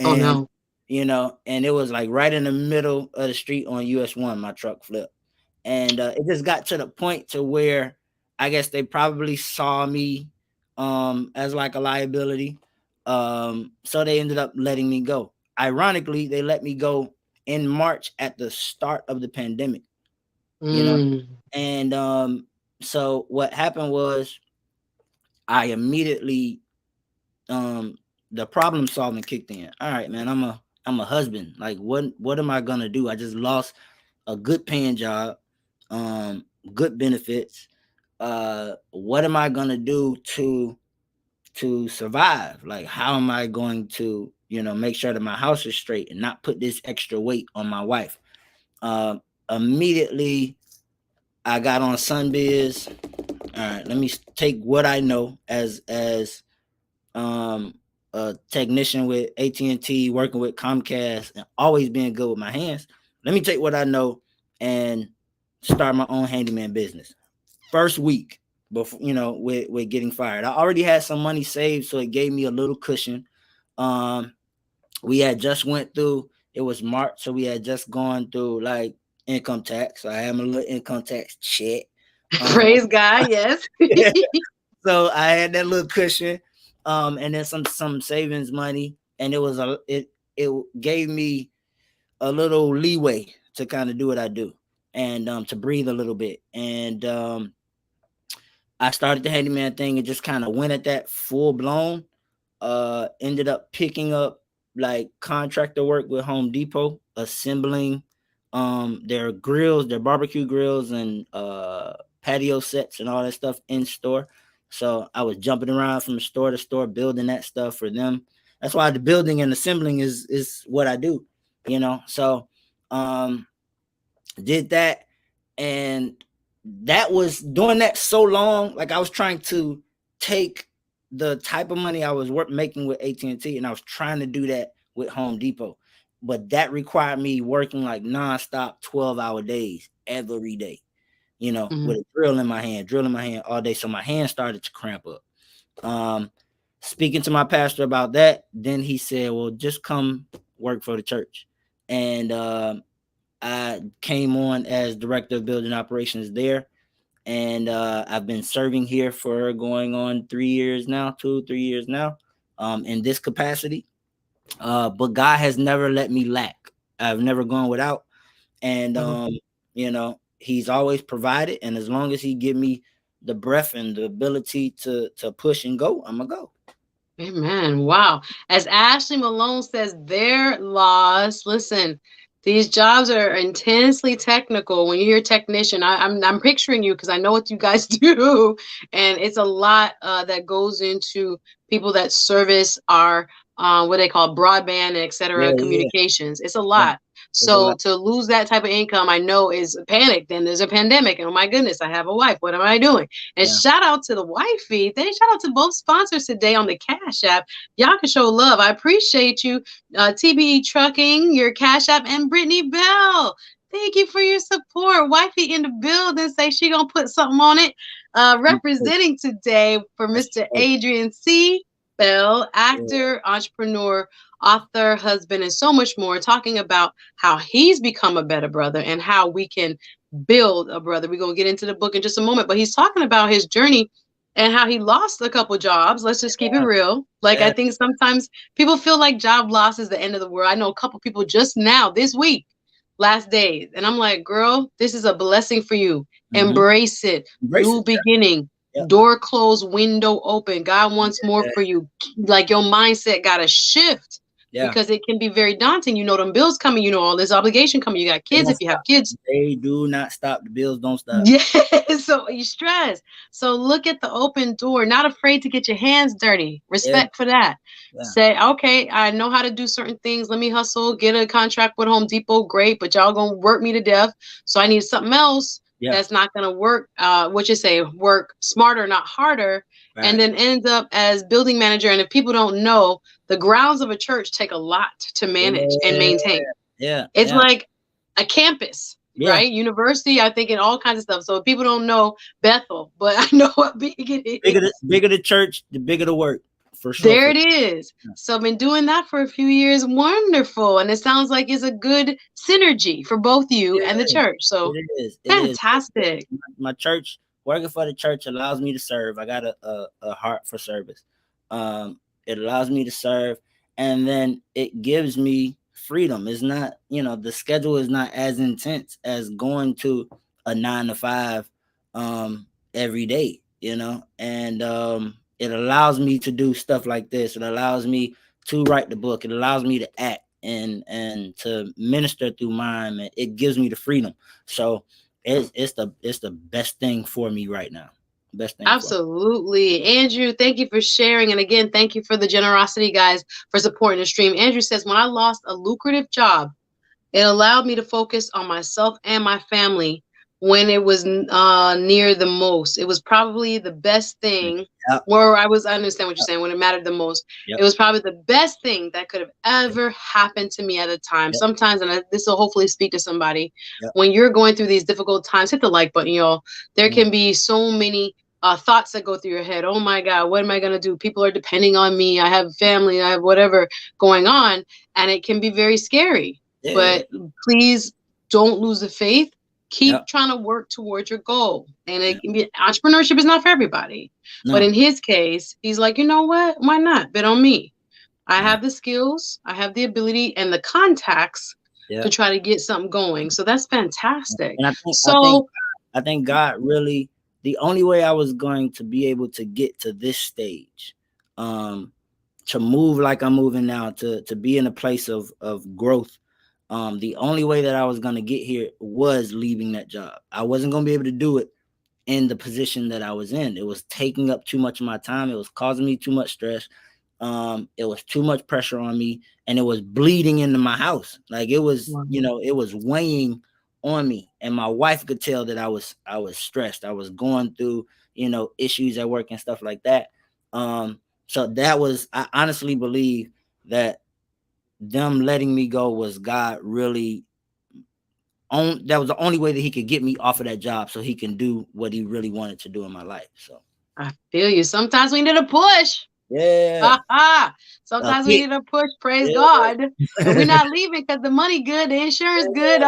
Oh and no. and it was like right in the middle of the street on US 1. My truck flipped, and it just got to the point to where I guess they probably saw me as like a liability, so they ended up letting me go. Ironically, they let me go in March at the start of the pandemic, you know, Mm. and so what happened was I immediately the problem solving kicked in. All right, man, I'm a husband. Like what am I gonna do? I just lost a good paying job, good benefits. What am I gonna do to survive? Like how am I going to, make sure that my house is straight and not put this extra weight on my wife? Immediately I got on Sunbiz. All right, let me take what I know as a technician with AT&T, working with Comcast, and always being good with my hands. Let me take what I know and start my own handyman business. First week before, with getting fired, I already had some money saved, so it gave me a little cushion. We had just went through. It was March, so we had just gone through like income tax. So I had my little income tax check. Praise God, yes. So I had that little cushion, and then some savings money, and it gave me a little leeway to kind of do what I do, and to breathe a little bit. And I started the handyman thing and just kind of went at that full blown. Ended up picking up like contractor work with Home Depot, assembling their grills, their barbecue grills, and patio sets and all that stuff in store. So I was jumping around from store to store building that stuff for them. That's why the building and assembling is what I do, So did that, and that was doing that so long. Like I was trying to take the type of money I was making with AT&T, and I was trying to do that with Home Depot, but that required me working like nonstop 12-hour days every day, Mhm. with a drill in my hand all day. So my hand started to cramp up. Speaking to my pastor about that, then he said, well, just come work for the church. And I came on as director of building operations there. And I've been serving here for going on 3 years now, 2-3 years now, in this capacity. But God has never let me lack. I've never gone without. And, he's always provided. And as long as he give me the breath and the ability to push and go, I'm going to go. Amen. Wow. As Ashley Malone says, their loss. Listen, these jobs are intensely technical. When you hear technician, I'm picturing you because I know what you guys do, and it's a lot that goes into people that service our what they call broadband and et Yeah, cetera yeah, communications. It's a yeah. lot. There's a So lot. to lose that type of income, I know is a panic. Then there's a pandemic. Oh my goodness, I have a wife. What am I doing? And Yeah. shout out to the wifey. Shout out to both sponsors today on the Cash App. Y'all can show love. I appreciate you, TBE Trucking, your Cash App, and Brittany Bell. Thank you for your support. Wifey in the building say she gonna put something on it. Representing today for Mr. Adrian C. Bell, actor, entrepreneur, author, husband, and so much more, talking about how he's become a better brother and how we can build a brother. We're going to get into the book in just a moment, but he's talking about his journey and how he lost a couple jobs. Let's just keep it real. Like, I Yeah. think sometimes people feel like job loss is the end of the world. I know a couple people just now, this week, last days, and I'm like, girl, this is a blessing for you. Mm-hmm. Embrace it. Embrace New it. beginning. Yeah. Door closed, window open. God wants more Yeah. for you. Like, your mindset got to shift. Yeah. Because it can be very daunting. Them bills coming, all this obligation coming. You got They kids don't if you have stop. kids. They do not stop. The bills don't stop. Yeah, so you stress. So look at the open door, not afraid to get your hands dirty. Yeah. Respect for that. Yeah. Say, okay, I know how to do certain things. Let me hustle, get a contract with Home Depot. Great, but y'all gonna work me to death. So I need something else Yeah. that's not gonna work. What you say, work smarter, not harder. and then ends up as building manager. And if people don't know, the grounds of a church take a lot to manage and maintain. It's like a campus, right? University, I think, and all kinds of stuff. So if people don't know Bethel, but I know what big it is. Bigger the church, the bigger the work. For sure. There it is. So I've been doing that for a few years. Wonderful. And it sounds like it's a good synergy for both you and the church. So it is. Fantastic. My church, working for the church allows me to serve. I got a heart for service. It allows me to serve, and then it gives me freedom. It's not, the schedule is not as intense as going to a 9 to 5 every day, and it allows me to do stuff like this. It allows me to write the book. It allows me to act and to minister through mime. It gives me the freedom. So it's the best thing for me right now. Best thing. Absolutely. Andrew, thank you for sharing. And again, thank you for the generosity, guys, for supporting the stream. Andrew says, when I lost a lucrative job, it allowed me to focus on myself and my family when it was near the most. It was probably the best thing. Where I understand what you're saying, when it mattered the most. It was probably the best thing that could have ever happened to me at the time. Sometimes, and this will hopefully speak to somebody, when you're going through these difficult times, hit the like button, y'all. There can be so many thoughts that go through your head. Oh my God, what am I going to do? People are depending on me. I have family. I have whatever going on. And it can be very scary. But please don't lose the faith. Keep trying to work towards your goal. And it can be, entrepreneurship is not for everybody. But in his case, he's like, you know what? Why not? Bet on me. I have the skills, I have the ability and the contacts to try to get something going. So that's fantastic. And I think God really, the only way I was going to be able to get to this stage, to move like I'm moving now, to be in a place of growth, the only way that I was going to get here was leaving that job. I wasn't going to be able to do it in the position that I was in. It was taking up too much of my time. It was causing me too much stress. It was too much pressure on me, and it was bleeding into my house. Like it was, it was weighing on me, and my wife could tell that I was stressed. I was going through, issues at work and stuff like that. So that was, I honestly believe that them letting me go was God really that was the only way that he could get me off of that job so he can do what he really wanted to do in my life. So I feel you. Sometimes we need a push. Sometimes we need a push. Praise God. But we're not leaving because the money good, the insurance good.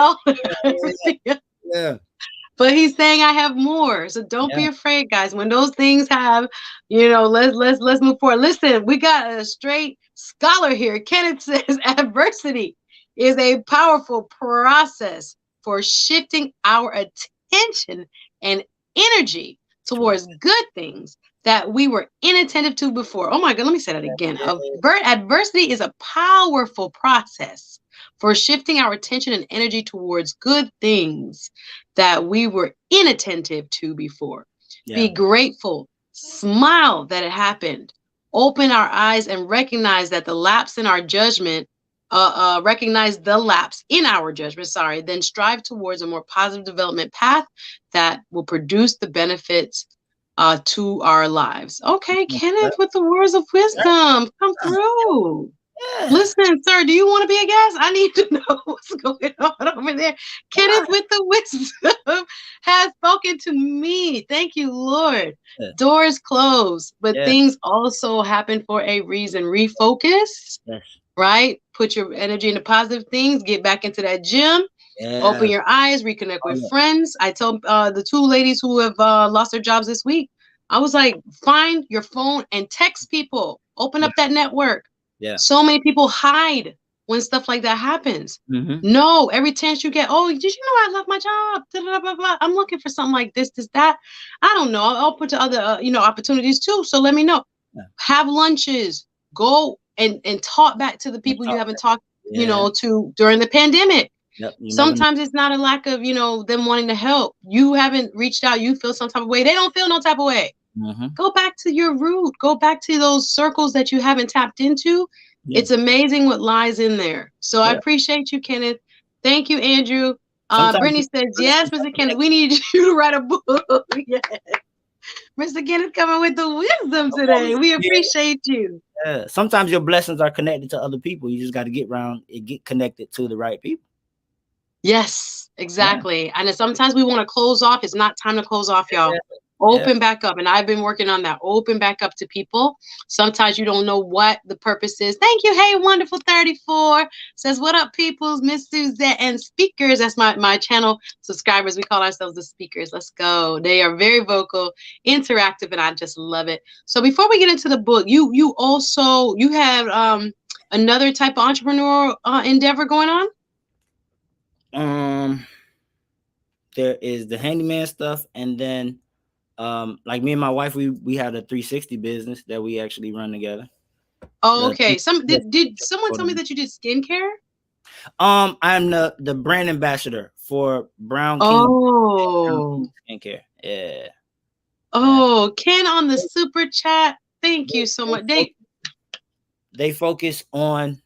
But he's saying I have more. So don't be afraid, guys. When those things have, let's move forward. Listen, we got a straight scholar here. Kenneth says adversity is a powerful process for shifting our attention and energy towards good things that we were inattentive to before. Oh my God, let me say that again. Adversity is a powerful process for shifting our attention and energy towards good things that we were inattentive to before. Be grateful, smile that it happened, open our eyes and recognize that the lapse in our judgment, then strive towards a more positive development path that will produce the benefits to our lives. Okay, Kenneth, with the words of wisdom, come through. Listen, sir, do you want to be a guest? I need to know what's going on over there. Kenneth with the wisdom has spoken to me. Thank you, Lord. Doors close, but things also happen for a reason. Refocus, right? Put your energy into positive things. Get back into that gym. Open your eyes, reconnect with friends. I told the two ladies who have lost their jobs this week, I was like, find your phone and text people. Open up that network. So many people hide when stuff like that happens. No, every chance you get, oh, did you know I left my job? Blah, blah, blah. I'm looking for something like this, that. I don't know. I'll put to other, opportunities too. So let me know. Have lunches. Go and talk back to the people you haven't talked, to during the pandemic. Sometimes it's not a lack of, them wanting to help. You haven't reached out. You feel some type of way. They don't feel no type of way. Go back to your root. Go back to those circles that you haven't tapped into. It's amazing what lies in there. So I appreciate you, Kenneth. Thank you, Andrew. Brittany says, yes, Mr. Kenneth, we need you to write a book. Mr. Kenneth coming with the wisdom today. We appreciate you. Yeah. Sometimes your blessings are connected to other people. You just got to get around and get connected to the right people. Yes, Yeah. exactly. And sometimes we want to close off. It's not time to close off, y'all. Yeah. Open back up. And I've been working on that. Open back up to people. Sometimes you don't know what the purpose is. Thank you. Hey, wonderful 34 says, what up, peoples? Miss Suzette and speakers. That's my channel subscribers. We call ourselves the speakers. Let's go. They are very vocal, interactive, and I just love it. So before we get into the book, you also you have another type of entrepreneurial endeavor going on. There is the handyman stuff, and then like me and my wife, we had a 360 business that we actually run together. Oh, okay. Did someone tell me that you did skincare? I'm the brand ambassador for Brown King skincare. Yeah. Oh, Ken on the super chat. Thank you so much. They focus on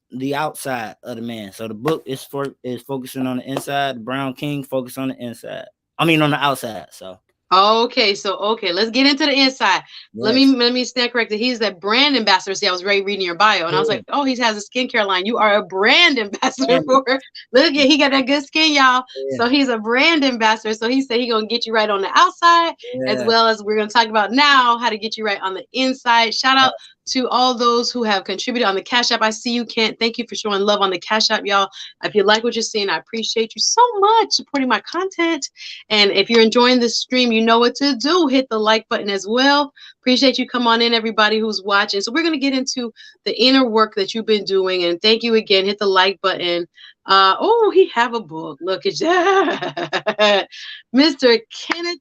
the outside of the man. So the book is focusing on the inside. Brown King focus on the inside. I mean on the outside. So okay, let's get into the inside. yes. Let me stand corrected. He's that brand ambassador. See, I was reading your bio, and I was like, oh, he has a skincare line. You are a brand ambassador for. Look at he got that good skin, y'all. Yeah. So he's a brand ambassador. So he said he's gonna get you right on the outside, as well as we're gonna talk about now how to get you right on the inside. Shout out to all those who have contributed on the Cash App. I see you, Kent. Thank you for showing love on the Cash App, y'all. If you like what you're seeing, I appreciate you so much supporting my content. And if you're enjoying this stream, you know what to do. Hit the like button as well. Appreciate you. Come on in, everybody who's watching. So we're going to get into the inner work that you've been doing. And thank you again. Hit the like button. Oh, he have a book. Look at that. Mr. Kenneth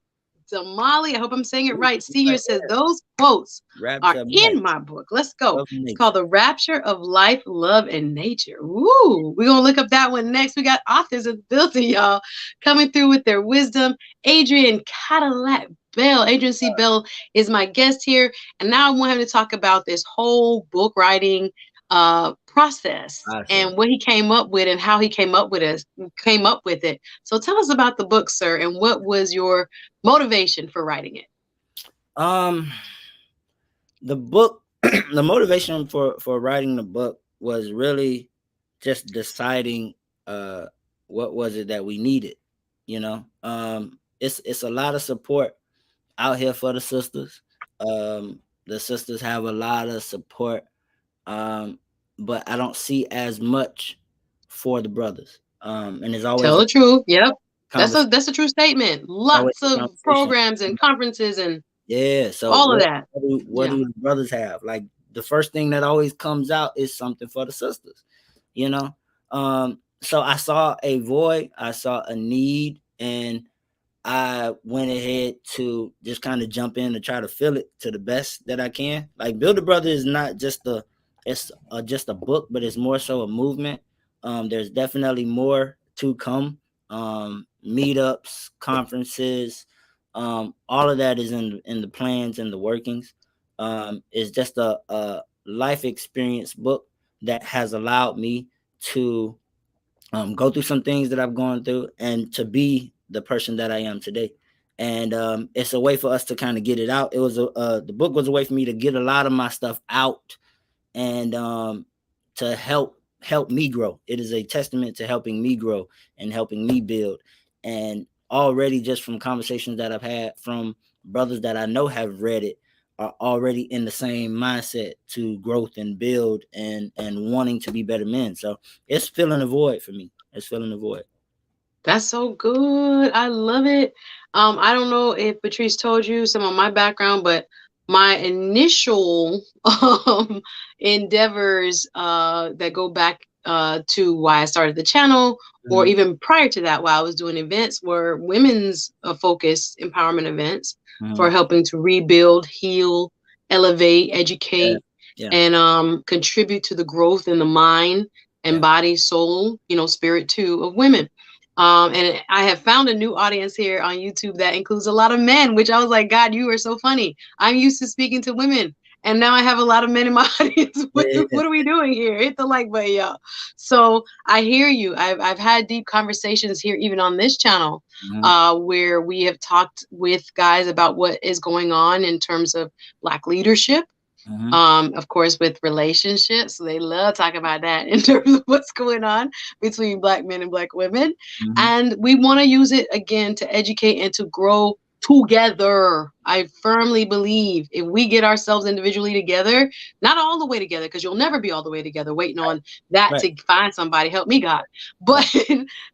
Damali, I hope I'm saying it right. Senior says those quotes are in my book. Let's go. It's called The Rapture of Life, Love, and Nature. Ooh, we're going to look up that one next. We got authors of the building, y'all, coming through with their wisdom. Adrian Cadillac Bell. Adrian C. Bell is my guest here. And now I want him to talk about this whole book writing process and what he came up with and how he came up with it. So tell us about the book, sir, and what was your motivation for writing it? The book, the motivation for writing the book was really just deciding what was it that we needed. You know, it's a lot of support out here for the sisters. The sisters have a lot of support, but I don't see as much for the brothers. And there's always tell the truth. Yep, that's a true statement. Lots of programs and conferences and so all of that. What do the brothers have? Like the first thing that always comes out is something for the sisters, you know. So I saw a void, I saw a need, and I went ahead to just kind of jump in to try to fill it to the best that I can. Like Build a Brother is not just just a book, but it's more so a movement. There's definitely more to come. Meetups, conferences, all of that is in the plans and the workings. It's just a life experience book that has allowed me to go through some things that I've gone through and to be the person that I am today. And it's a way for us to kind of get it out. It was the book was a way for me to get a lot of my stuff out and to help me grow. It is a testament to helping me grow and helping me build. And already just from conversations that I've had from brothers that I know have read it are already in the same mindset to growth and build and wanting to be better men. So it's filling a void for me. It's filling a void. That's so good. I love it. I don't know if Patrice told you some of my background, but my initial endeavors that go back to why I started the channel, or even prior to that, while I was doing events, were women's focused empowerment events for helping to rebuild, heal, elevate, educate, and contribute to the growth in the mind and body, soul, spirit too, of women. And I have found a new audience here on YouTube that includes a lot of men, which I was like, God, you are so funny. I'm used to speaking to women And now I have a lot of men in my audience. What, Yeah. what are we doing here? Hit the like button, y'all. So I hear you. I've had deep conversations here, even on this channel, where we have talked with guys about what is going on in terms of Black leadership. Of course, with relationships, they love talking about that in terms of what's going on between Black men and Black women. And we want to use it again to educate and to grow together. I firmly believe if we get ourselves individually together, not all the way together, because you'll never be all the way together waiting on that to find somebody, help me God, but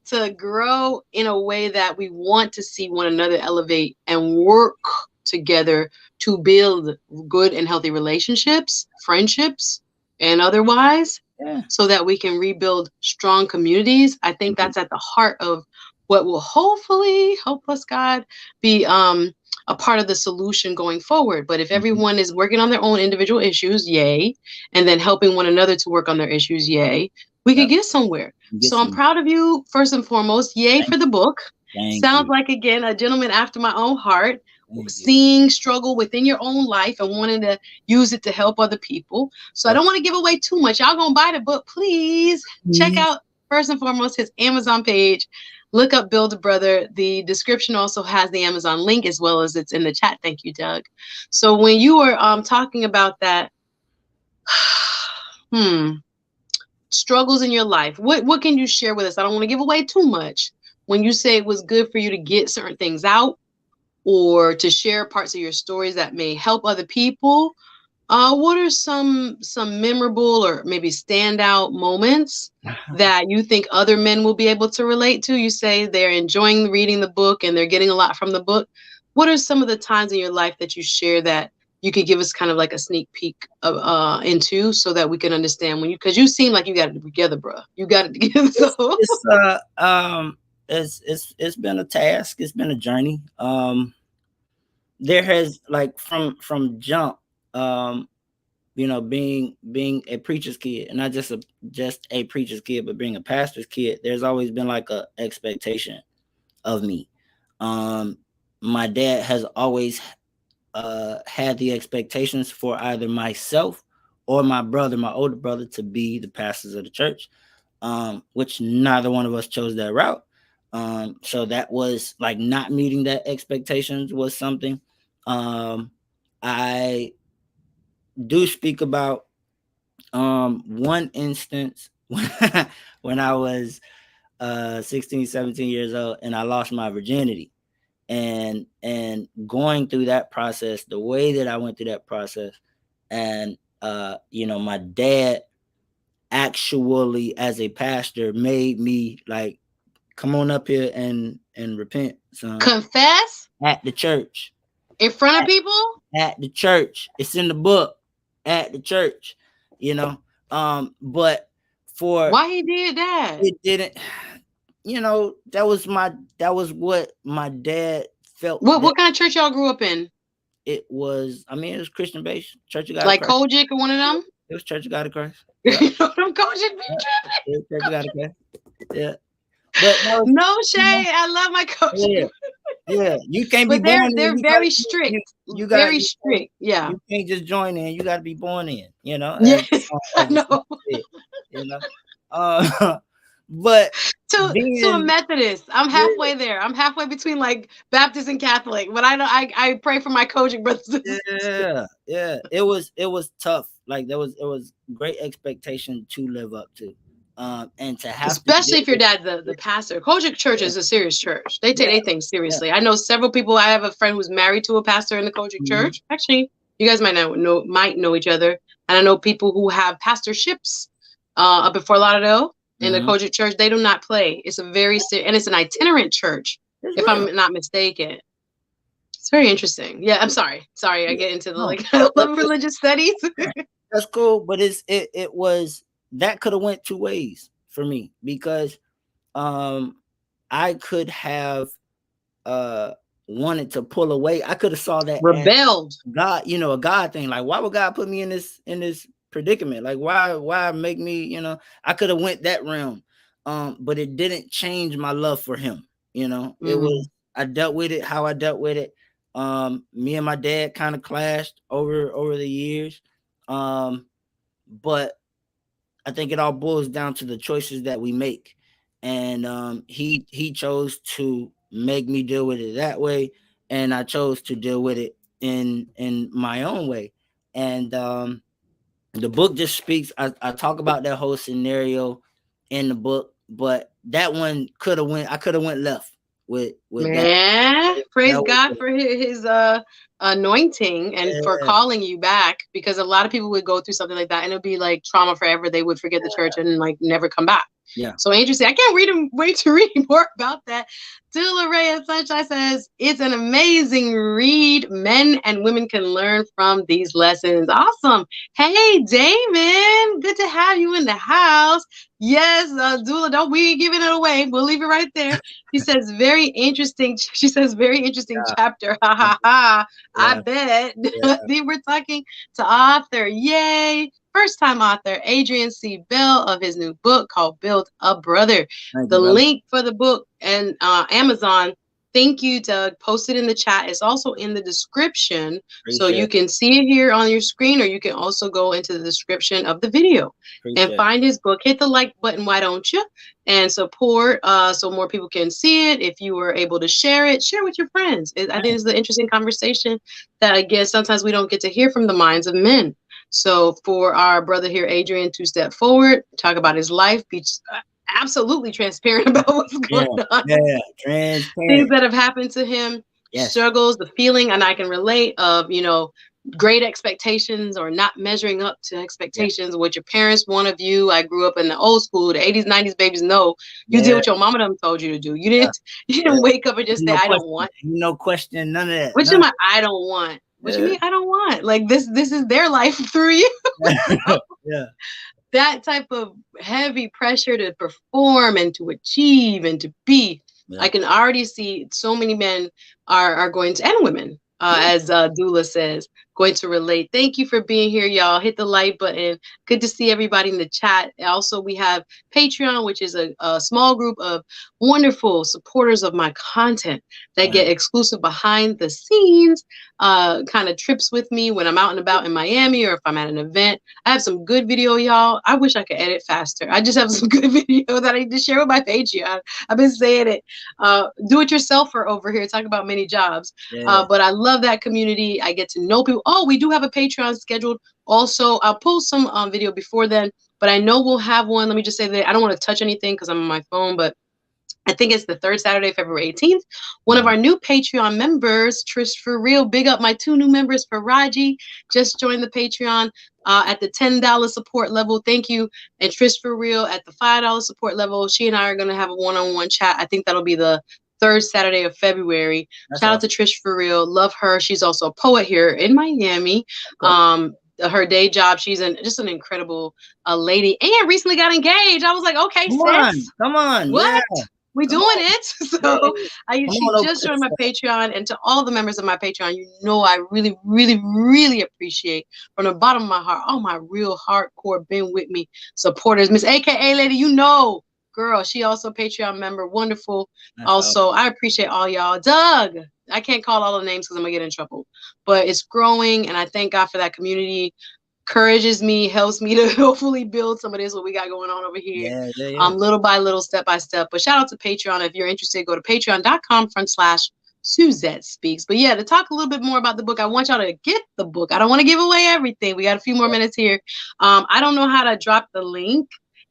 to grow in a way that we want to see one another elevate and work together to build good and healthy relationships, friendships, and otherwise, so that we can rebuild strong communities. I think that's at the heart of what will hopefully, help us God, be a part of the solution going forward. But if everyone is working on their own individual issues, yay, and then helping one another to work on their issues, yay, we could get somewhere. So I'm proud of you, first and foremost. Yay for the book. Sounds like, again, a gentleman after my own heart. Seeing struggle within your own life and wanting to use it to help other people. So I don't want to give away too much. Y'all gonna buy the book, please. Check out, first and foremost, his Amazon page. Look up Build a Brother. The description also has the Amazon link, as well as it's in the chat. Thank you, Doug. So when you were talking about that, struggles in your life, what can you share with us? I don't want to give away too much. When you say it was good for you to get certain things out, or to share parts of your stories that may help other people, what are some memorable or maybe standout moments that you think other men will be able to relate to? You say they're enjoying reading the book and they're getting a lot from the book. What are some of the times in your life that you share that you could give us kind of like a sneak peek of, into, so that we can understand when you, because you seem like you got it together, bro. You got it together. So it's been a task. It's been a journey. There has, like, from jump, you know, being a preacher's kid, and not just a preacher's kid, but being a pastor's kid, there's always been like a expectation of me. My dad has always had the expectations for either myself or my brother, my older brother, to be the pastors of the church, which neither one of us chose that route. So that was like, not meeting that expectations was something. I do speak about one instance when I was 16, 17 years old, and I lost my virginity. And going through that process, the way that I went through that process, and you know, my dad actually, as a pastor, made me like, come on up here and repent, son. Confess at the church, in front of people, at the church. It's in the book, at the church, you know. But for why he did that? It didn't, you know, that was what my dad felt. What kind of church y'all grew up in? It was, I mean, it was Christian based, Church of God, like Kojic or one of them. It was Church of God of Christ. Yeah. You know them Kojic be tripping. Church of God of Christ. Yeah. But no shade. I love my Kojic. Yeah, you can't be born in. They're very strict. You got very strict. Yeah, you can't just join in. You got to be born in. You know. Yes, I know. You know. But to a Methodist, I'm halfway there. I'm halfway between like Baptist and Catholic. But I pray for my Kojic brothers. Yeah. It was tough. Like it was great expectation to live up to. And to have, especially if your dad's the pastor. Kojic church is a serious church. They take their things seriously. I know several people. I have a friend who's married to a pastor in the Kojic church. Actually, you guys might know each other. And I know people who have pastorships up in Fort Lauderdale in the Kojic church. They do not play. It's a very and it's an itinerant church, if I'm not mistaken. It's very interesting. Yeah, I'm sorry. I get into the I love religious studies. That's cool, but it was. That could have went two ways for me, because I could have wanted to pull away. I could have saw that rebelled. God, you know, a God thing. Like, why would God put me in this predicament? Like, why make me, you know? I could have went that realm. But it didn't change my love for him. You know, it was, I dealt with it how I dealt with it. Me and my dad kind of clashed over the years. But I think it all boils down to the choices that we make. And he chose to make me deal with it that way, and I chose to deal with it in my own way. And the book just speaks. I talk about that whole scenario in the book, but that one could have went. I could have went left with that. Man, praise That was God for his anointing and for yeah, calling you back, because a lot of people would go through something like that and it'll be like trauma forever. They would forget the church and like never come back. yeah. So interesting. I can't wait to read more about that. Dula Ray of Sunshine says it's an amazing read. Men and women can learn from these lessons. Awesome. Hey, Damon, good to have you in the house. Yes, Dula, don't we giving it away. We'll leave it right there. He says very interesting. She says very interesting chapter. Ha ha ha. I bet. Yeah. We're talking to author. Yay. First time author Adrian C. Bell of his new book called Build a Brother. The link for the book and Amazon. Thank you, Doug. Post it in the chat. It's also in the description. So you can see it here on your screen, or you can also go into the description of the video and find his book. Hit the like button, why don't you? And support so more people can see it. If you were able to share it, share with your friends. I think it's an interesting conversation that, again, sometimes we don't get to hear from the minds of men. So for our brother here, Adrian, to step forward, talk about his life, be absolutely transparent about what's going on. Things that have happened to him, struggles, the feeling, and I can relate of, great expectations or not measuring up to expectations, what your parents want of you. I grew up in the old school, the 80s, 90s babies know you did what your mama done told you to do. You didn't wake up and just say, I don't want. No question, none of that. What you mean, I don't want? What you mean I don't want? Like this is their life through you. Yeah. That type of heavy pressure to perform and to achieve and to be. I can already see so many men are going to, and women, as Dula says, going to relate. Thank you for being here, y'all. Hit the like button. Good to see everybody in the chat. Also, we have Patreon, which is a small group of wonderful supporters of my content that get exclusive behind the scenes kind of trips with me when I'm out and about in Miami, or if I'm at an event. I have some good video, y'all. I wish I could edit faster. I just have some good video that I need to share with my Patreon. I've been saying it. Do-it-yourselfer over here, talking about many jobs. But I love that community. I get to know people. Oh, we do have a Patreon scheduled. Also, I'll post some video before then, but I know we'll have one. Let me just say that I don't want to touch anything because I'm on my phone, but I think it's the third Saturday, February 18th. One of our new Patreon members, Trish For Real, big up my 2 new members, Faraji, just joined the Patreon at the $10 support level. Thank you. And Trish For Real at the $5 support level. She and I are going to have a one-on-one chat. I think that'll be the third Saturday of February. Shout out to Trish For Real. Love her. She's also a poet here in Miami. Her day job, she's just an incredible lady, and recently got engaged. I was like, okay, come on, what? We doing it. So she just joined my Patreon, and to all the members of my Patreon, I really, really, really appreciate from the bottom of my heart, all my real hardcore been with me supporters. Miss AKA Lady, girl, she also a Patreon member. Wonderful. Also, I appreciate all y'all. Doug, I can't call all the names because I'm gonna get in trouble, but it's growing, and I thank God for that community. Encourages me, helps me to hopefully build some of this what we got going on over here. Little by little, step by step. But shout out to Patreon. If you're interested, go to patreon.com/Suzette Speaks. But to talk a little bit more about the book, I want y'all to get the book. I don't want to give away everything. We got a few more minutes here. I don't know how to drop the link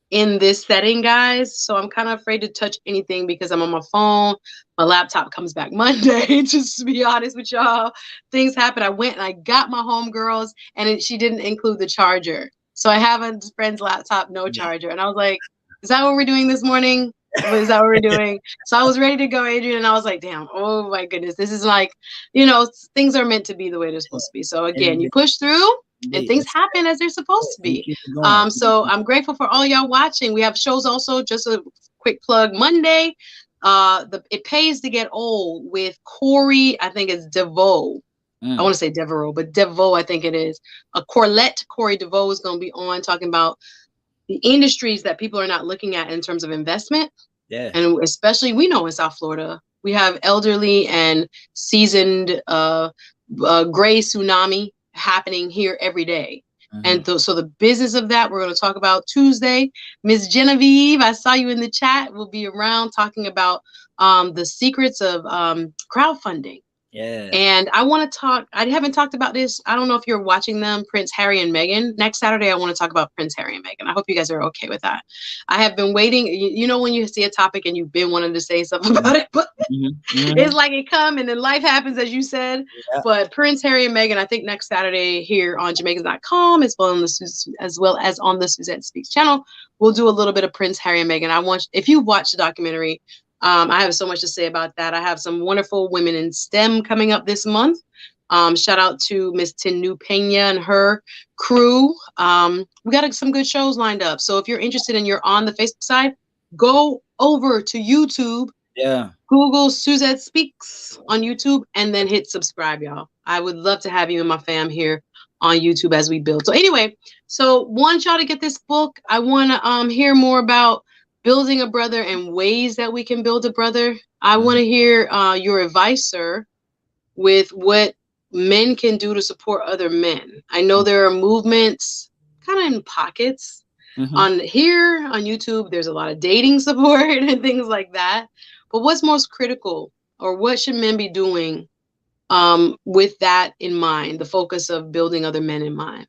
in this setting, guys, so I'm kind of afraid to touch anything because I'm on my phone. My laptop comes back Monday. Just to be honest with y'all, things happen. I went and I got my homegirls, and she didn't include the charger, so I have a friend's laptop, no charger, and I was like, is that what we're doing this morning? Is that what we're doing? So I was ready to go, Adrian, and I was like, damn, oh my goodness, this is like, things are meant to be the way they're supposed to be. So again, you push through and things happen as they're supposed to be. So I'm grateful for all y'all watching. We have shows also, just a quick plug. Monday, It Pays to Get Old with Corey, I think it's DeVoe. I want to say Devereaux, but DeVoe, I think it is. Corey DeVoe is going to be on talking about the industries that people are not looking at in terms of investment. And especially, we know in South Florida, We have elderly and seasoned gray tsunami happening here every day. And so the business of that, we're going to talk about Tuesday. Miss Genevieve, I saw you in the chat. We'll be around talking about the secrets of crowdfunding. Yeah. And I want to talk, I haven't talked about this. I don't know if you're watching them, Prince Harry and Meghan. Next Saturday, I want to talk about Prince Harry and Meghan. I hope you guys are okay with that. I have been waiting. You know, when you see a topic and you've been wanting to say something about it, but it's like it come and then life happens, as you said. Yeah. But Prince Harry and Meghan, I think next Saturday here on Jamaicans.com, as well as on the Suzette Speaks channel, we'll do a little bit of Prince Harry and Meghan. If you watch the documentary, I have so much to say about that. I have some wonderful women in STEM coming up this month. Shout out to Miss Tinu Pena and her crew. We got some good shows lined up. So if you're interested and you're on the Facebook side, go over to YouTube. Yeah. Google Suzette Speaks on YouTube and then hit subscribe, y'all. I would love to have you and my fam here on YouTube as we build. So anyway, want y'all to get this book. I want to hear more about building a brother and ways that we can build a brother. I want to hear your advice, sir, with what men can do to support other men. I know there are movements kind of in pockets. On YouTube, there's a lot of dating support and things like that. But what's most critical, or what should men be doing with that in mind, the focus of building other men in mind?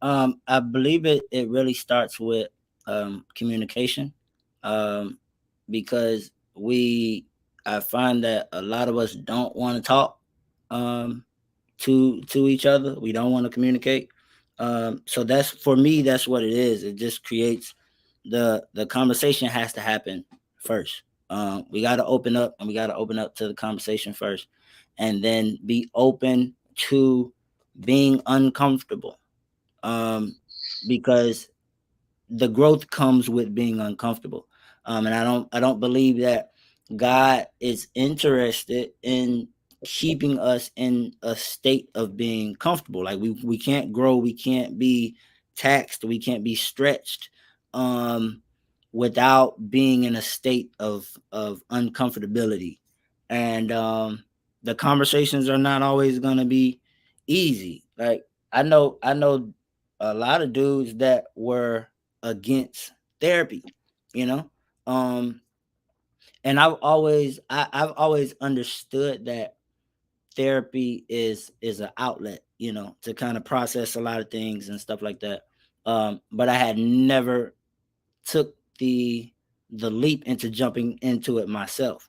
I believe it really starts with communication, because I find that a lot of us don't want to talk to each other. We don't want to communicate. So that's, for me, that's what it is. It just creates the conversation has to happen first. We got to open up, and we got to open up to the conversation first, and then be open to being uncomfortable, because the growth comes with being uncomfortable. And I don't believe that God is interested in keeping us in a state of being comfortable. Like we can't grow, we can't be taxed, we can't be stretched without being in a state of uncomfortability. And the conversations are not always going to be easy. Like I know a lot of dudes that were against therapy, and I've always understood that therapy is an outlet, to kind of process a lot of things and stuff like that. But I had never took the leap into jumping into it myself,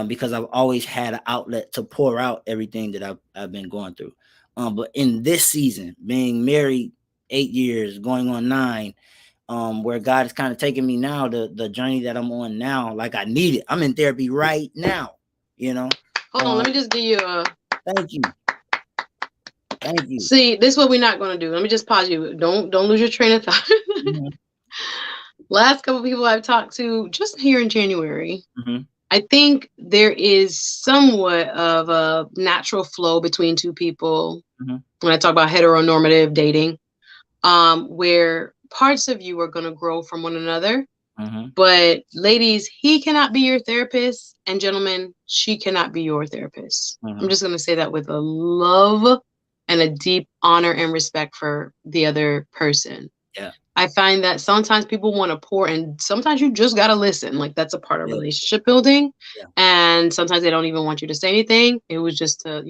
because I've always had an outlet to pour out everything that I've been going through. But in this season, being married 8 years, going on 9, where God is kind of taking me now, the journey that I'm on now, like I need it. I'm in therapy right now, Hold on, let me just give you a... Thank you. See, this is what we're not going to do. Let me just pause you. Don't lose your train of thought. Last couple of people I've talked to just here in January, I think there is somewhat of a natural flow between two people. When I talk about heteronormative dating, where parts of you are going to grow from one another. But ladies, he cannot be your therapist, and gentlemen, she cannot be your therapist. I'm just going to say that with a love and a deep honor and respect for the other person. Yeah. I find that sometimes people want to pour, and sometimes you just got to listen. Like that's a part of relationship building. Yeah. And sometimes they don't even want you to say anything. It was just to,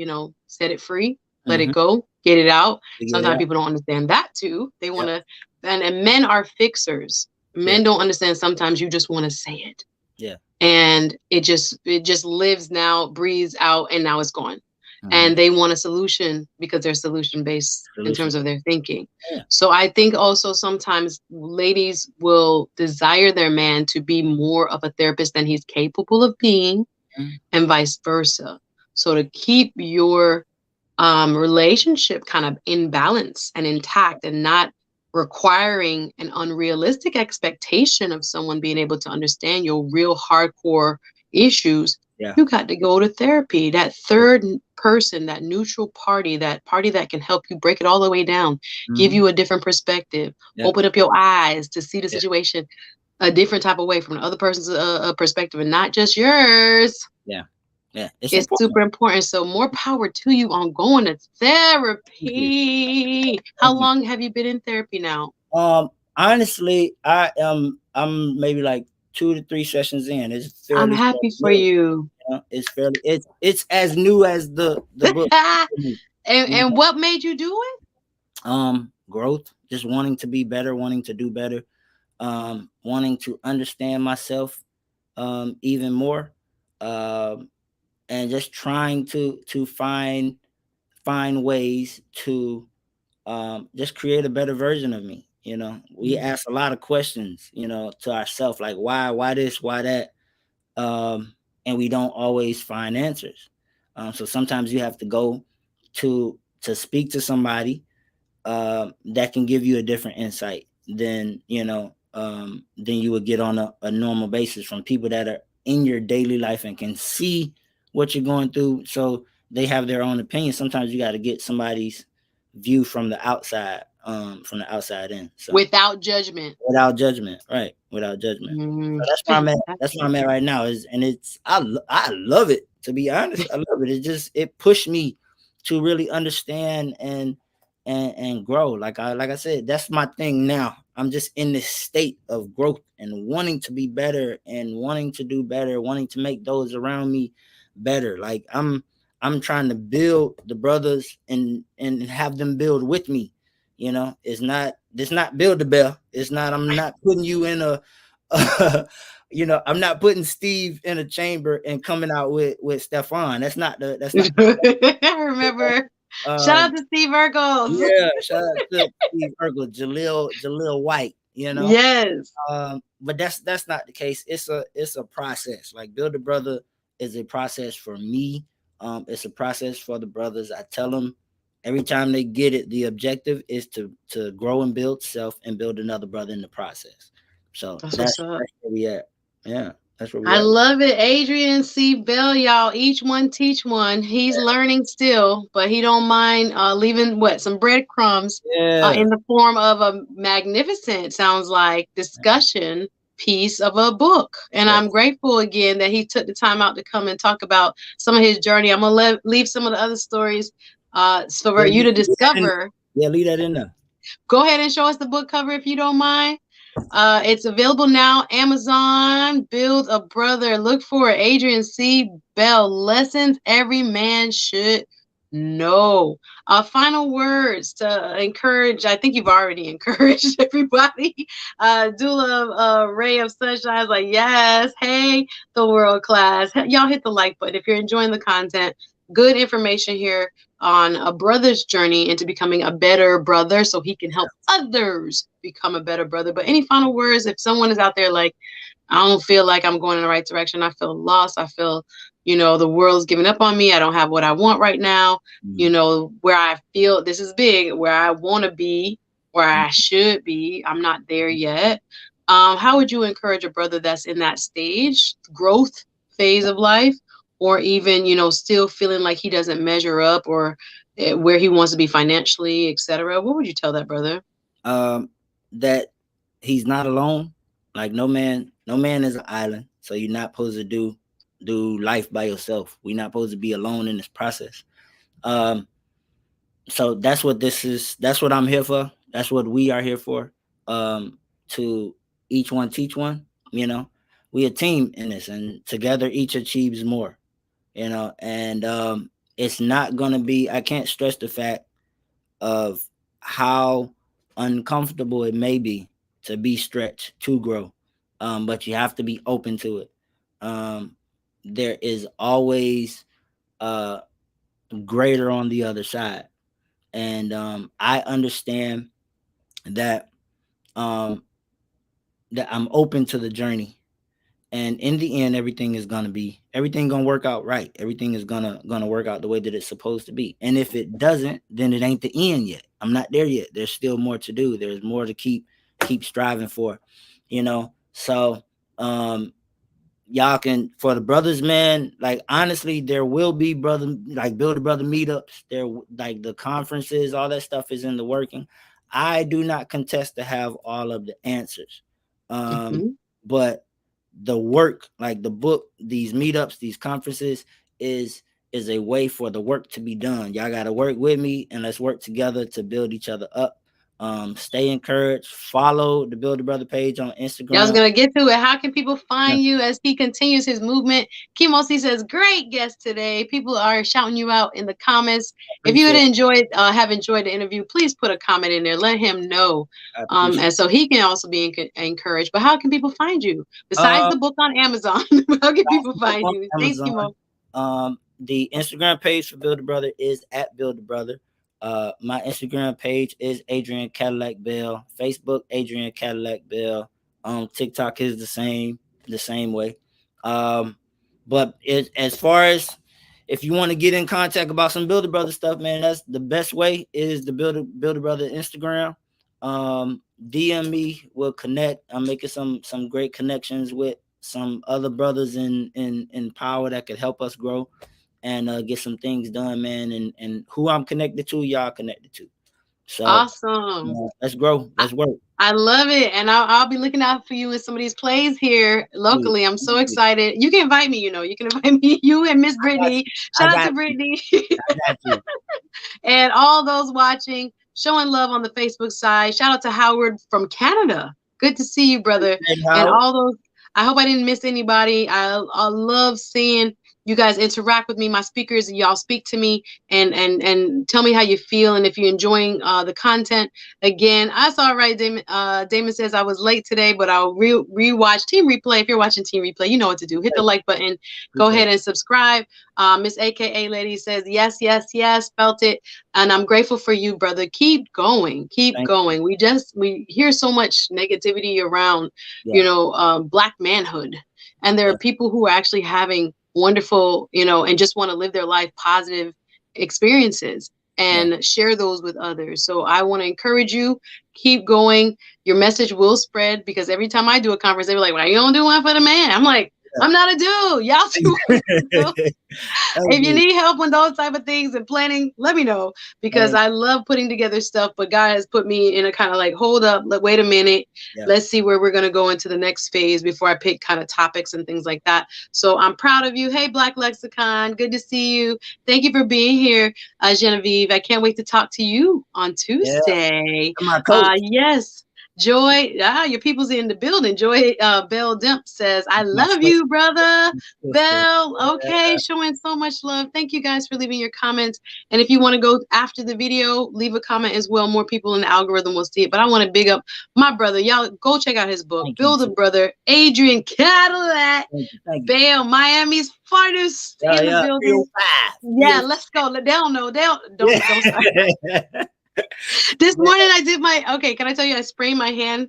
set it free, let it go, get it out. Sometimes people don't understand that too. They want to, and men are fixers. Men don't understand. Sometimes you just want to say it. Yeah. And it just lives now, breathes out, and now it's gone. And they want a solution because they're solution based in terms of their thinking. Yeah. So I think also sometimes ladies will desire their man to be more of a therapist than he's capable of being, and vice versa. So to keep your relationship kind of in balance and intact, and not requiring an unrealistic expectation of someone being able to understand your real hardcore issues, you got to go to therapy. That third person, that neutral party, that party that can help you break it all the way down, give you a different perspective, open up your eyes to see the situation. a different type of way from the other person's perspective and not just yours. Yeah. Yeah. It's It's important. super important. So more power to you on going to Thank you. therapy. How Thank you. long have you been in therapy now? Honestly, I'm maybe like 2 to 3 sessions in. It's I'm fairly happy for new. you. It's fairly it's as new as the book. And what made you do it? Growth, just wanting to be better, wanting to do better, wanting to understand myself even more, um, and just trying to find ways to just create a better version of me. We ask a lot of questions, to ourselves, like why this, why that, and we don't always find answers. So sometimes you have to go to speak to somebody that can give you a different insight than you would get on a normal basis from people that are in your daily life and can see what you're going through. So they have their own opinion. Sometimes you got to get somebody's view from the outside in. So Without judgment. without judgment, right? Without judgment. Mm, So that's where I'm at. That's where fantastic. I'm at right now. And I love it. To be honest, I love it. It pushed me to really understand and grow. Like I said, that's my thing now. I'm just in this state of growth and wanting to be better and wanting to do better, wanting to make those around me better. Like I'm trying to build the brothers and have them build with me. It's not build a bell. It's not. I'm not putting you in a I'm not putting Steve in a chamber and coming out with Stefan. That's not I you remember. know? Shout out to Steve Urkel. Yeah, shout out to Steve Urkel, Jaleel White. Yes. But that's not the case. It's a process. Like Build a Brother is a process for me. It's a process for the brothers. I tell them every time they get it, the objective is to grow and build self and build another brother in the process. So That's what's that's up. that's where we at. Yeah, that's where we I at. love it. Adrian C. Bell, y'all. Each one teach one. He's learning still, but he don't mind leaving some breadcrumbs Yeah. in the form of a magnificent, sounds like, discussion piece of a book. And Yeah. I'm grateful again that he took the time out to come and talk about some of his journey. I'm gonna leave some of the other stories so Yeah, for you to discover. leave that in there. Go ahead and show us the book cover if you don't mind. It's available now. Amazon. Build a Brother. Look for it. Adrian C. Bell. Lessons every man should know. Final words to encourage. I think you've already encouraged everybody. Dula Ray of Sunshine is like, yes. Hey, the world class. Y'all hit the like button if you're enjoying the content. Good information here on a brother's journey into becoming a better brother so he can help others become a better brother. But any final words if someone is out there like, I don't feel like I'm going in the right direction. I feel lost. I feel, the world's giving up on me. I don't have what I want right now. Mm. Where I feel this is big, where I want to be, where I should be. I'm not there yet. How would you encourage a brother that's in that stage, growth phase of life, or even, still feeling like he doesn't measure up or where he wants to be financially, etc.? What would you tell that brother? That he's not alone. Like no man is an island. So you're not supposed to do life by yourself. We're not supposed to be alone in this process. Um, so that's what this is. That's what I'm here for. That's what we are here for. To each one teach one. We a team in this, and together each achieves more. And it's not gonna be. I can't stress the fact of how uncomfortable it may be to be stretched to grow, but you have to be open to it. There is always uh, greater on the other side, and I understand that um, that I'm open to the journey, and in the end everything gonna work out right. Everything is gonna work out the way that it's supposed to be, and if it doesn't, then it ain't the end yet. I'm not there yet. There's still more to do. There's more to keep striving for. So y'all can, for the brothers, man, like honestly, there will be brother, like Build a Brother meetups there, like the conferences, all that stuff is in the working. I do not contest to have all of the answers. um Mm-hmm. but the work, like the book, these meetups, these conferences is a way for the work to be done. Y'all got to work with me, and let's work together to build each other up. Stay encouraged. Follow the Build a Brother page on Yeah, I was Instagram. gonna get to it. How can people Yeah, find you as he continues his movement? Kimosi says, "Great guest today." People are shouting you out in the comments. If you had appreciate. have enjoyed the interview, please put a comment in there. Let him know, I appreciate. and so he can also be encouraged. But how can people find you besides Uh, the book on Amazon? How can people find on you? Thanks, Amazon. Kimo. The Instagram page for Build a Brother is at Build a Brother. My Instagram page is Adrian Cadillac Bell. Facebook Adrian Cadillac Bell. TikTok is the same way. But as far as if you want to get in contact about some Build a Brother stuff, man, that's the best way is the Build a Brother Instagram. DM me, we'll connect. I'm making some great connections with some other brothers in power that could help us grow and get some things done, man. And who I'm connected to, y'all connected to. So Awesome. let's grow. Let's work. I love it. And I'll be looking out for you in some of these plays here Please. locally. I'm so excited. You can invite me, you can invite me, you and Miss I got Brittany. you. I Shout out got to you. Brittany I got you. and all those watching, showing love on the Facebook side. Shout out to Howard from Canada. Good to see you, brother. Hey, And Howard. all those, I hope I didn't miss anybody. I love seeing you guys interact with me, my speakers, y'all speak to me and tell me how you feel and if you're enjoying the content. Again, I saw it right. Damon says I was late today, but I'll rewatch Team Replay. If you're watching Team Replay, you know what to do. Hit the like button. Go Appreciate ahead it. and subscribe. Miss AKA Lady says yes, yes, yes. Felt it, and I'm grateful for you, brother. Keep going, keep Thank going. We hear so much negativity around, you. Yeah. Black manhood, and there Yeah. are people who are actually having wonderful, and just want to live their life positive experiences Yeah. and share those with others. So I want to encourage you, keep going. Your message will spread because every time I do a conference, they were like, "Why you don't do one for the man?" I'm like, I'm not a dude. Y'all do one. Thank If you you. need help with those type of things and planning, let me know because Thank I love putting together stuff. But God has put me in a kind of like, hold up, wait a minute. Yeah. Let's see where we're going to go into the next phase before I pick kind of topics and things like that. So I'm proud of you. Hey, Black Lexicon, good to see you. Thank you for being here, Genevieve. I can't wait to talk to you on Yeah. Tuesday. You're my coach. Yes. Joy, your people's in the building. Joy Bell Demp says, I My love sister. you, brother. Sister. Bell, okay, showing so much love. Thank you guys for leaving your comments. And if you want to go after the video, leave a comment as well. More people in the algorithm will see it. But I want to big up my brother. Y'all go check out his book, Thank you. Build a Brother, Adrian Cadillac. Thank you. Thank you. Bell, Miami's finest in the Yeah. building. 305. Yeah, let's go. They don't know. Don't start. Yeah. This morning I did okay, can I tell you I sprained my hand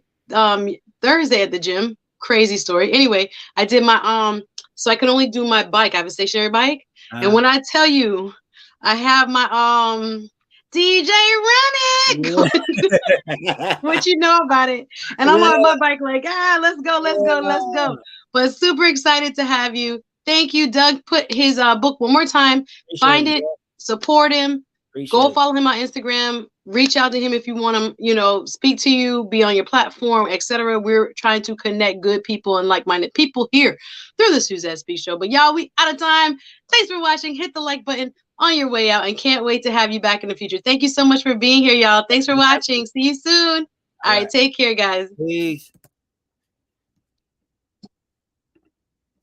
Thursday at the gym. Crazy story. Anyway, I did my so I can only do my bike. I have a stationary bike. And when I tell you I have my DJ Remick, what you know about it. And I'm on my bike like, let's go. But super excited to have you. Thank you. Doug put his book one more time. Find it, support him. Go follow him on Instagram. Reach out to him if you want him, speak to you, be on your platform, etc. We're trying to connect good people and like-minded people here through the Suzette Speak Show. But y'all, we out of time. Thanks for watching. Hit the like button on your way out and can't wait to have you back in the future. Thank you so much for being here, y'all. Thanks for watching. See you soon. All right, take care, guys. Peace.